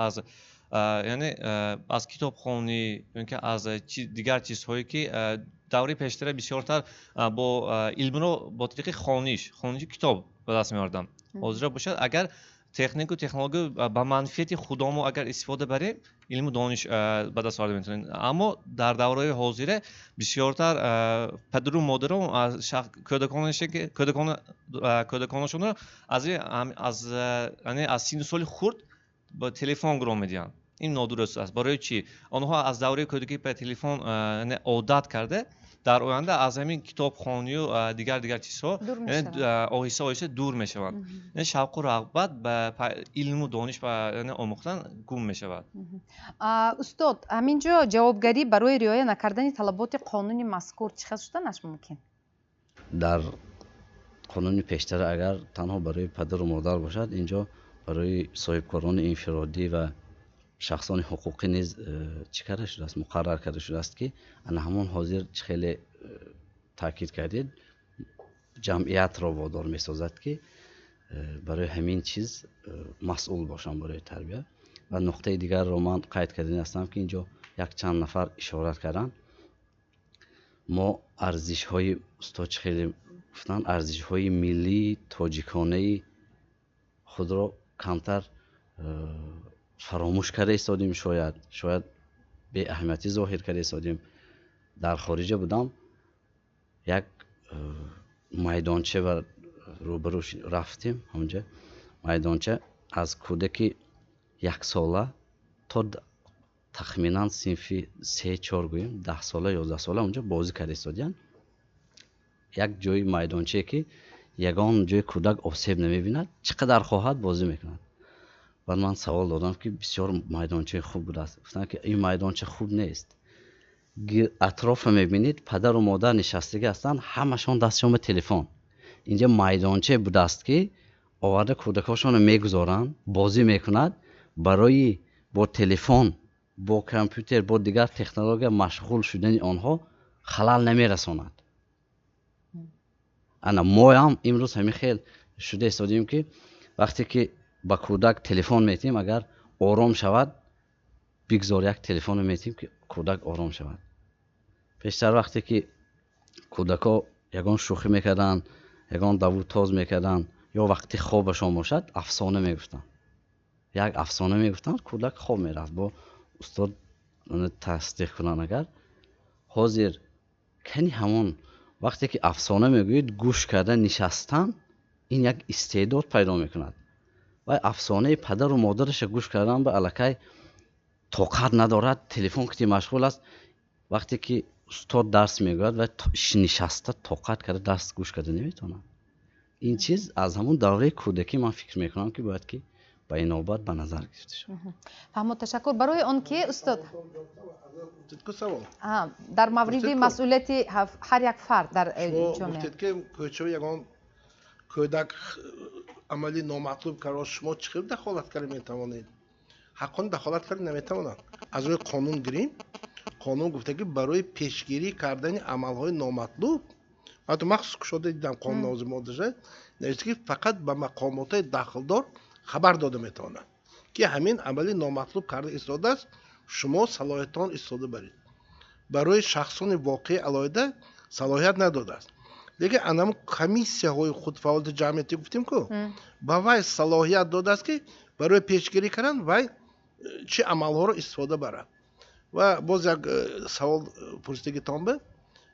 از کتابخوانی یا که از دیگر چیزهایی که دوره پیشتر بسیارتر با علم رو با طریق خوانش کتاب به دست می‌آوردم حاضر باشد، اگر تکنیک و تکنولوژی به منفعت خودمون اگر استفاده بریم علم و دانش به دست آورده میتونیم. اما در دوره حاضر بسیارتر پدر و مادران از کودکانشون رو از سن سال خرد با تلفن گرو میدن. این نادرست است. برای چی؟ آنها از دوره کودکی به تلفن عادت کرده، در آینده از همین کتابخوانی و دیگر چیزها آهسته دور میشوند. یعنی شوق و رغبت به علم و دانش و آموختن گم میشود. استاد، همینجا جوابگری برای رعایت نکردن طلبات قانونی مذکور چه شدنش ممکن؟ در قانون پیشتر اگر تنها برای پدر و مادر باشد، اینجا برای صاحبکاران انفرادی و шахсони ҳуқуқӣ низ чӣ карда шудааст, муқаррар карда шудааст ки ана ҳамон ҳозир чӣ хеле таъкид кардед, ҷамъиятро водор месозад ки барои ҳамин чиз масъул бошанд барои тарбия. ва нуқтаи дигарро ман қайд карда ҳастам ки инҷо як чанд нафар ишорат карданд. мо арзишҳои устод чӣ хеле гуфтанд, арзишҳои миллии тоҷиконаи худро камтар фаромӯш карда истодем, шояд беаҳамиятӣ зоҳир карда истодем. дар хориҷа будам, як майдонча ва рӯбарӯ рафтем, ҳонҷа майдонча аз кӯдаки яксола то тахминан синфи 3-4 гӯем 10 сола 11 сола онҷа бозӣ карда истодиянд. як ҷои майдончае ки ягон ҷои кӯдак осеб намебинад, чӣ қадар хоҳад бозӣ мекунад. баъд ман савол додам ки бисёр майдончаи хуб будааст. гуфтанд ки ин майдонча хуб нест. атрофа мебинед, падару модар нишастагӣ ҳастанд, ҳамашон дастшон ба телефон. инҷа майдончае будааст ки оварда кӯдакҳошонро мегузоранд, бозӣ мекунад, барои бо телефон, бо компютер, бо дигар технология машғул шудани онҳо халал намерасонад. ана моам имрӯз ҳамин хел шуда истодем ки вақте ки ба кӯдак телефон метиҳем, агар ором шавад, бигзор як телефонро метиҳем ки кӯдак ором шавад. пештар вақте ки кӯдакҳо ягон шӯхӣ мекарданд, ягон даву тоз мекарданд, ё вақти хобашон бошад, афсона мегуфтанд. як афсона мегуфтанд, кӯдак хоб мерафт. бо устод тасдиқ кунанд. агар ҳозир кани ҳамон вақте ки афсона мегӯед, гӯш карда нишастан, ин як истеъдод пайдо мекунад. ва афсонаи падару модараша гӯш кардан ба аллакай тоқат надорад, телефон кити машғул аст. вақте ки устод дарс мегӯяд ва нишаста тоқат карда дарс гӯш карда наметавонад. ин чиз аз ҳамон давраи кӯдакӣ ман фикр мекунам ки бояд ки ба инобат ба назар гирифта шавад. фаҳмод, ташаккур. барои он ки устод дар мавриди масъулияти ҳар як фард дар ҷомеа гуфтед ки кӯчаи ягон кӯдак амали номатлуб кард, шумо чӣ хел дахолат карда метавонед? ҳаққон дахолат карда наметавонанд. аз рӯи қонун гирем. қонун гуфта ки барои пешгирӣ кардани амалҳои номатлуб, ҳатто махсус кушода дидам қонун назми моддаша навишта ки фақат ба мақомотои дахлдор хабар дода метавонад ки ҳамин амали номатлуб карда истодааст, шумо салоҳиятон истода баред. барои шахсони воқеи алоҳида салоҳият надодааст. лекин анам комиссияҳои худфаъолияти ҷамъиятӣ гуфтем ку ба вай салоҳият додааст ки барои пешгирӣ кардан вай чӣ амалҳоро истифода барад. ва боз як савол пурсидагитон ба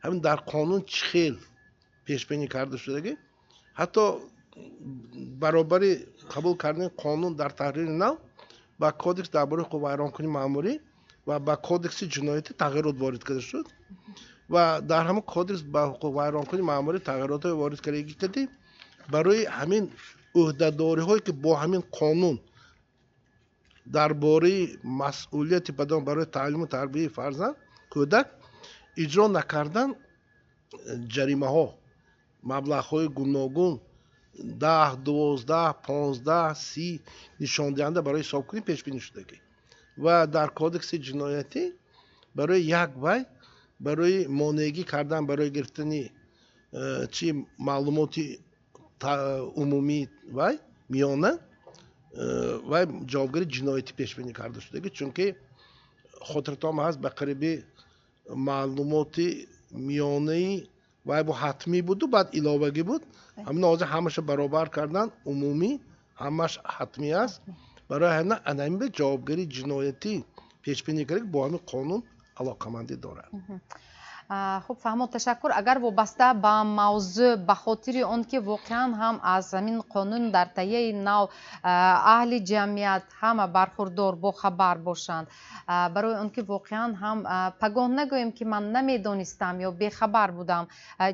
ҳамин дар қонун чӣ хел пешбинӣ карда шудагӣ, ҳатто баробари қабул кардани қонун дар таҳрири нав ба кодекс дар бораи ҳуқуқи вайронкунӣ маъмурӣ ва ба кодекси ҷиноятӣ тағйирот ворид карда шуд. ва дар ҳамон кодекс ба ҳуқуқи вайронкунӣ маъмурӣ тағйиротҳое ворид кардагӣ кардӣ барои ҳамин ӯҳдадориҳое ки бо ҳамин қонун дар бораи масъулияти падарон барои таълиму тарбияи фарзанд кӯдак иҷро накардан ҷаримаҳо, маблағҳои гуногун 10, 12, 15, 30 нишондиҳанда барои ҳисобкунӣ пешбинӣ шудагӣ. ва дар кодекси ҷиноятӣ барои як вай барои монеагӣ кардан барои гирифтани чи маълумоти умумии вай миёна вай ҷавобгари ҷиноятӣ пешбинӣ карда шудагӣ, чунки хотиратон ҳаст ба қариби маълумоти миёнаи вай бо ҳатмӣ буду, баъд иловагӣ буд. ҳамин ҳозир ҳамаша баробар кардан умумӣ ҳамаш ҳатмӣ аст. барои ҳамин ҷавобгари ҷиноятӣ пешбинӣ карда бо ҳамин қонун алоқамандӣ дорад. хуб, фаҳмод, ташаккур. агар вобаста ба мавзӯъ ба хотири он ки воқеан ҳам аз ҳамин қонун дар таҳияи нав аҳли ҷамъият ҳама бархурдор бохабар бошанд, барои он ки воқеан ҳам пагоҳ нагӯем ки ман намедонистам ё бехабар будам,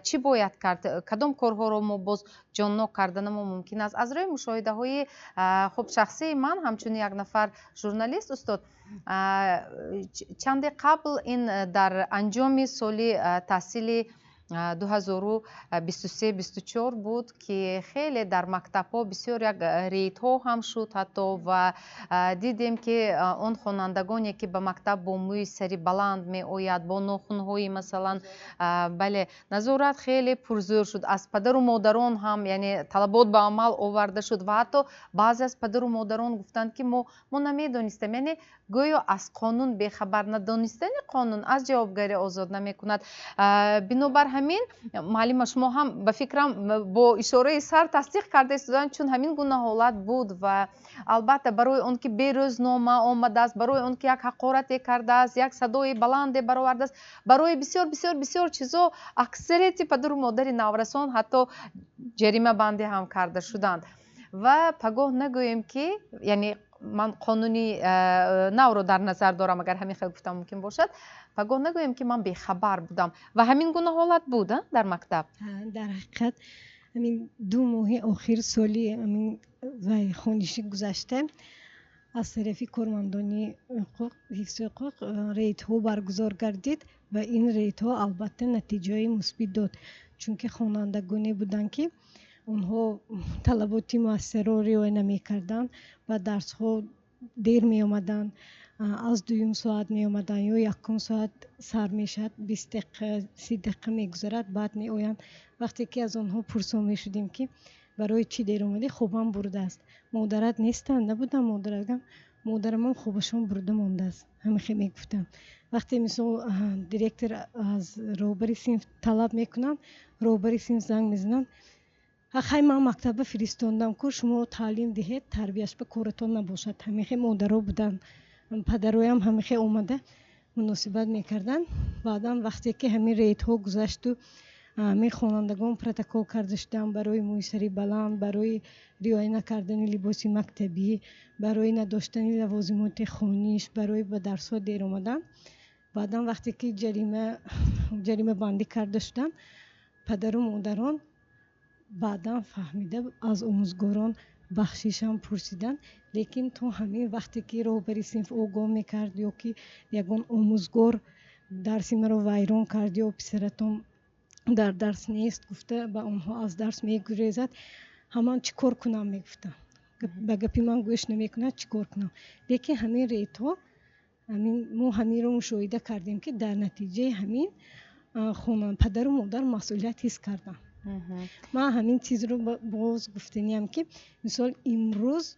чӣ бояд кард? кадом корҳоро мо боз ҷоннок карданамон мумкин аст? аз рӯи мушоҳидаҳои хуб шахсии ман ҳамчун як нафар журналист, устод, чанде қабл ин дар анҷоми соли таҳсили 2023-24 بود که خیلی در مکتب ها بسیار یک ریت ها هم شد حتی و دیدیم که اون خوانندگانی که به مکتب با موی سری بلند می آید با ناخن های مثلا بله نظارت خیلی پرزور شد. از پدر و مادران هم یعنی طلبات به عمل آورده شد و حتی بعضی از پدر و مادران گفتند که ما نمیدانستیم، یعنی گویا از قانون بیخبر، ندانستن قانون از جوابگری آزاد نمی کند. بنابر همین معلم شما هم به فکرم با اشاره سر تصدیق کرده استودن چون همین گونه حالت بود و البته برای اون که به روزنامه آمده است، برای اون که یک حقارت کرده است، یک صدای بلند برآورده است، برای بسیار بسیار بسیار چیزا اکثریت پدر و مادر نورسان حتی جریمه بندی هم کرده شدند و پگاه نگویم که یعنی من قانونی نو رو در نظر دارم اگر همین خیلی گفتم ممکن باشد، پگاه نگویم که من بیخبر بودم و همین گونه حالت بود در مکتب. در حقیقت همین 2 ماه آخر سالی همین وای خونیشی گذشته از طرف کارمندان حفظ حقوق ریت ها برگزار گردید و این ریت ها البته نتیجه مثبت داد چون که خوانندگانی بودند که اونها طلبات مؤثر را رعایت نمی‌کردند و درس ها دیر می آمدن، از 2 ساعت می آمدن یا 1 ساعت سر می شد، 20 دقیقه 30 دقیقه می گذرد بعد می آیند. وقتی که از آنها پرسان می شدیم که برای چی دیر اومدی، خوبم برده است. مادرت نیستن؟ نبودم مادرم. مادرم خوبشون برده مونده است. همیشه می گفتم. وقتی مثلا دیرکتر از روبری صنف طلب میکنن، روبری صنف زنگ میزنن، خیلی من مکتب فرستاندم که شما تعلیم دهید، تربیتش به کارتون نباشد. همیشه مادرها بودن، پدرهایم همیشه اومده مناسبت میکردن. بعدا وقتی که همین ریت ها گذشت و همین خوانندگان پروتکل کرده شدن برای موسیقی بلند، برای رعایت نکردن لباس مکتبی، برای نداشتن لوازمات خانیش، برای به درس ها دیر اومدن. بعدا وقتی که جریمه بندی کرده شدن، پدر و مادران بعدا فهمیده از آموزگاران بخشش هم پرسیدن، لیکن تو همین وقتی که روبری صنف آگاه میکرد یا که یگان آموزگار درسی مرا ویران کرد یا پسرتون در درس نیست گفته به اونها از درس میگریزد، همان چیکار کنم میگفتن، به گپی من گوش نمیکنه چیکار کنم. لیکن همین ریتو ما همین رو مشاهده کردیم که در نتیجه همین خانم پدر و مادر مسئولیت حس کردن. من همین چیز رو باز گفتنیم که مثال امروز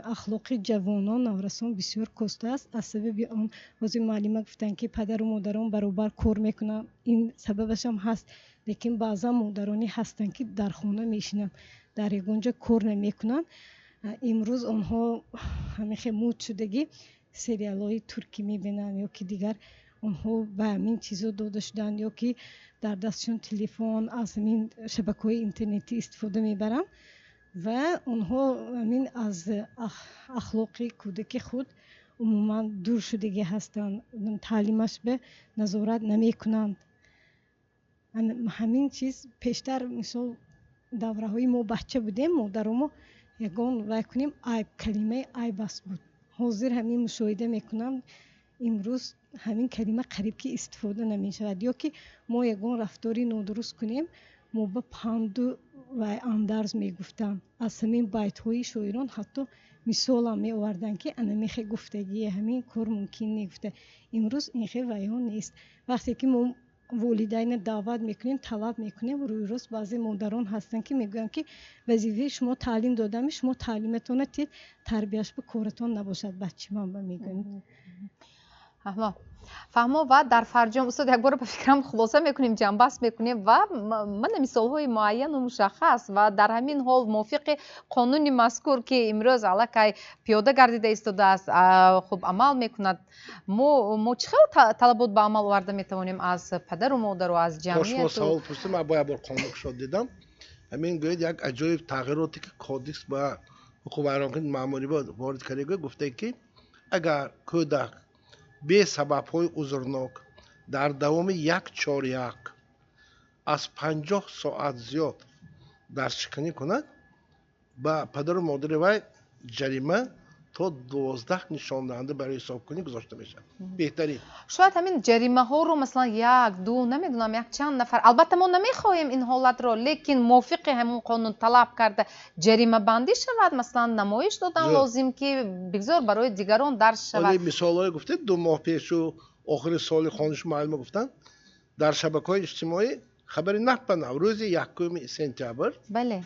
اخلاق جوانان نورسان بسیار کاسته است. از سبب آن بعضی معلم گفتن که پدر و مادران برابر کار میکنن، این سببش هم هست، لیکن بعضا مادرانی هستن که در خانه میشینن در یگانجا کار نمیکنن. امروز آنها همیشه مود شدگی سریال های ترکی میبینن یا که دیگر اونها به همین چیزا داده شدن یا که در دستشون تلفن از همین شبکه‌های اینترنتی استفاده میبرن و اونها همین از اخلاق کودک خود عموما دور شدگی هستند، تعلیمش به نظارت نمیکنند. همین چیز پیشتر مثال دوره های ما بچه بودیم مادرمو یگان وای کنیم عیب کلمه عیب است بود. حاضر همین مشاهده میکنم امروز همین کلمه قریب که استفاده نمی شود یا که ما یگان رفتاری نادرست کنیم ما به پند و اندرز می گفتن. از همین بیت های شاعران حتی مثال هم می آوردن که انمیخه گفتگی همین کار ممکن نگفته. امروز این خیلی ویان نیست. وقتی که ما والدین دعوت میکنیم طلب میکنیم روی راست بعضی مادران هستن که میگن که وظیفه شما تعلیم دادن، شما تعلیمتون تید تربیتش به کارتون نباشد. بچه من به میگن فهمو و در فرجام استاد یک بار به فکرم خلاصه میکنیم، جنبست میکنیم و من مثال های معین و مشخص و در همین حال موافق قانون مذکور که امروز علاقه پیاده گردیده ایستاده است خوب عمل میکند. ما چقدر طلبات به عمل آورده میتوانیم از پدر و مادر و از جمعیت؟ شما سوال پرسیدم، من باید بار قانون شد دیدم همین گوید یک عجایب تغییراتی که کودکس با حقوق بیانکننده ماموری وارد کرده گفته که اگر کودک به سبب های عذرناک در دوام 1/4 از 50 ساعت زیاد درس شکنی کند با پدر و مادر وی جریمه تا 12 نشان دهنده برای حساب کنی گذاشته میشه. بهترین شاید همین جریمه ها رو مثلا یک دو نمیدونم یک چند نفر، البته ما نمیخواهیم این حالت رو، لیکن موافق همون قانون طلب کرده جریمه بندی شود، مثلا نمایش دادن لازم که بگذار برای دیگران درس شود. ولی مثال های گفته 2 ماه پیش و آخر سال خانش معلم گفتن در شبکه‌های اجتماعی خبری نپنم روز 1 سپتامبر بله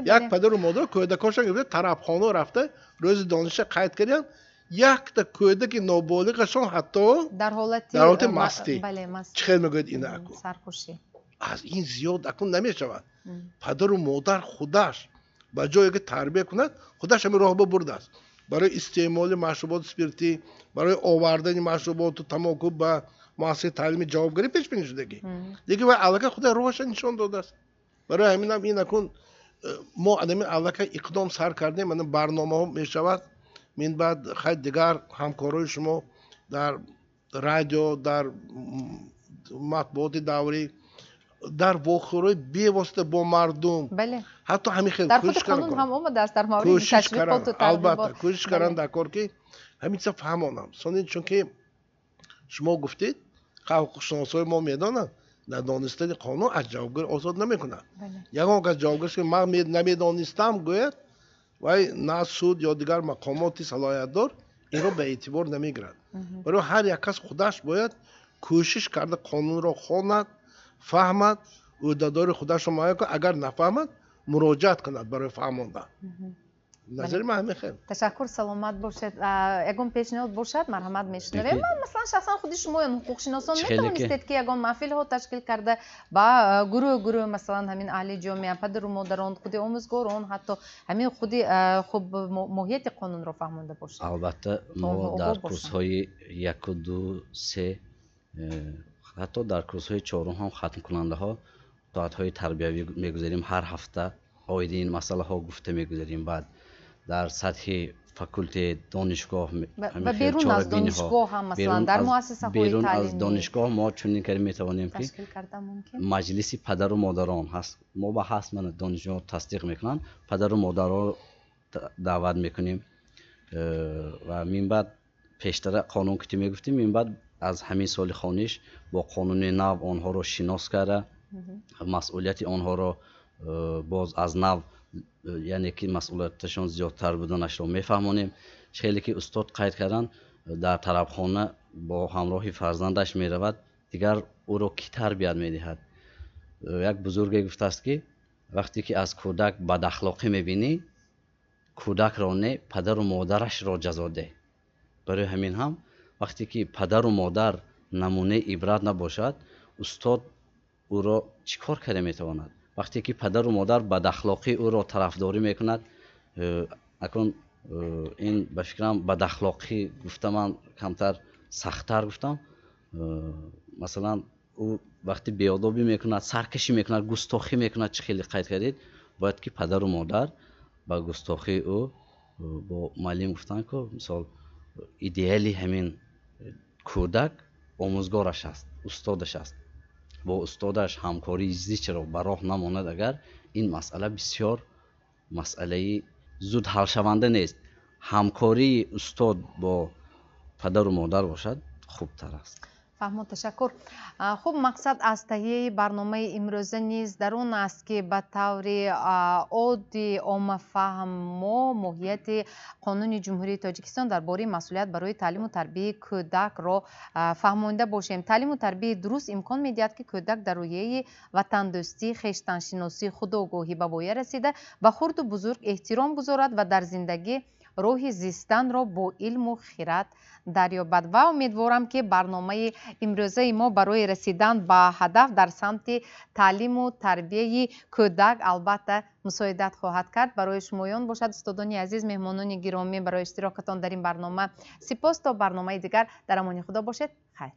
یک پدر و مادر کودکاشون گفته طرفخانه رفته روز دانش قید کردن، یک تا کودک نابالغشون حتی در حالت مستی. بله مستی. چخیل میگوید این اکو سرخوشی از این زیاد اکون نمیشود. پدر و مادر خودش با جایی که تربیه کند خودش همین راه برده است برای استعمال مشروبات اسپریتی، برای آوردن مشروبات و تماکو به مؤسسه تعلیمی جوابگری پیش بینی شدگی دیگه و علاقه خود روش نشان داده است. برای همین هم این اکون ما ادمی علاقه اقدام سر کردیم. من برنامه ها میشود من بعد خیلی دیگر همکارای شما در رادیو، در مطبوعات دوری، در واقعی بی واسطه با مردم بله حتی همین خیلی در خود قانون هم اومده است در مورد تشویقات و ترغیبات. البته کوشش کردن در کار که همین چیزا فهمونم سونید چون که شما گفتید حقوق شناسای ما میدانند در دانستن قانون از جوابگری آزاد نمیکنند. یگان از جوابگریش که من نمیدانستم گوید وای نه سود یا دیگر مقاماتی صلاحیت دار این رو به اعتبار نمیگیرند. برای هر یک کس خودش باید کوشش کرده قانون را خواند، فهمد، عهدهدار خودش رو معین کند، اگر نفهمد مراجعت کند برای فهماندن. نظر من همین خیلی تشکر، سلامت باشید. یگان پیشنهاد باشد مرحمت میشنویم. من مثلا شخصا خودی شما حقوق شناسان میتونستید که یگان محفل ها تشکیل کرده با گروه مثلا همین اهل جامعه، پدر و مادران، خودی آموزگاران، حتی همین خودی خوب محیط قانون رو فهمونده باشید. البته ما در کورس های 1 و 2 3 حتی در کورس های 4 هم ختم کننده ها ساعت های تربیوی میگذاریم. هر هفته آیدی این مسئله ها گفته میگذاریم. بعد در سطح فاکولته دانشگاه و بیرون از دانشگاه هم مثلا در مؤسسه های تعلیمی بیرون از دانشگاه ما چنین کاری میتوانیم که مجلس پدر و مادران هست، ما با حسب دانشجو تصدیق میکنن، پدر و مادر رو دعوت میکنیم و من بعد پیشتر قانون که میگفتیم من بعد از همین سال خانش با قانون نو آنها رو شناس کرده، مسئولیت آنها رو باز از نو یعنی که مسئولیتشون زیادتر بودنش رو میفهمونیم. خیلی که استاد قید کردن در طرفخانه با همراه فرزندش میرود، دیگر او رو کی تربیت میدهد؟ یک بزرگی گفته است که وقتی که از کودک بد اخلاقی میبینی کودک را نه پدر و مادرش را جزا ده. برای همین هم وقتی که پدر و مادر نمونه عبرت نباشد استاد او را چیکار کرده میتواند؟ وقتی که پدر و مادر بد اخلاقی او را طرفداری میکند، اکنون این به فکرم بد اخلاقی گفتم من کمتر سختتر گفتم، مثلا او وقتی بیادابی میکند، سرکشی میکند، گستاخی میکند، چه خیلی قید کردید باید که پدر و مادر با گستاخی او با معلم گفتن که مثال ایدئالی همین کودک آموزگارش است، استادش است، با استادش همکاری زیچ را به راه نماند اگر این مسئله بسیار مسئله زود حل شونده نیست. همکاری استاد با پدر و مادر باشد خوبتر است. فهمید، تشکر. خوب، مقصد از تهیه برنامه امروزه نیز در اون است که به طور عادی عام فهم و محیط قانون جمهوری تاجیکستان درباره مسئولیت برای تعلیم و تربیت کودک را فهمانده باشیم. تعلیم و تربیت درست امکان میدهد که کودک در رویه وطن دوستی، خویشتن شناسی، خودآگاهی به پایه رسیده و خرد و بزرگ احترام گذارد و در زندگی روح زیستن را با علم و خرد دریابد. و امیدوارم که برنامه امروزه ما برای رسیدن به هدف در سمت تعلیم و تربیت کودک البته مساعدت خواهد کرد. برای شمایان باشد. استادان عزیز، مهمانان گرامی، برای اشتراکتان در این برنامه سپاس. تا برنامه دیگر در امان خدا باشید. خیر.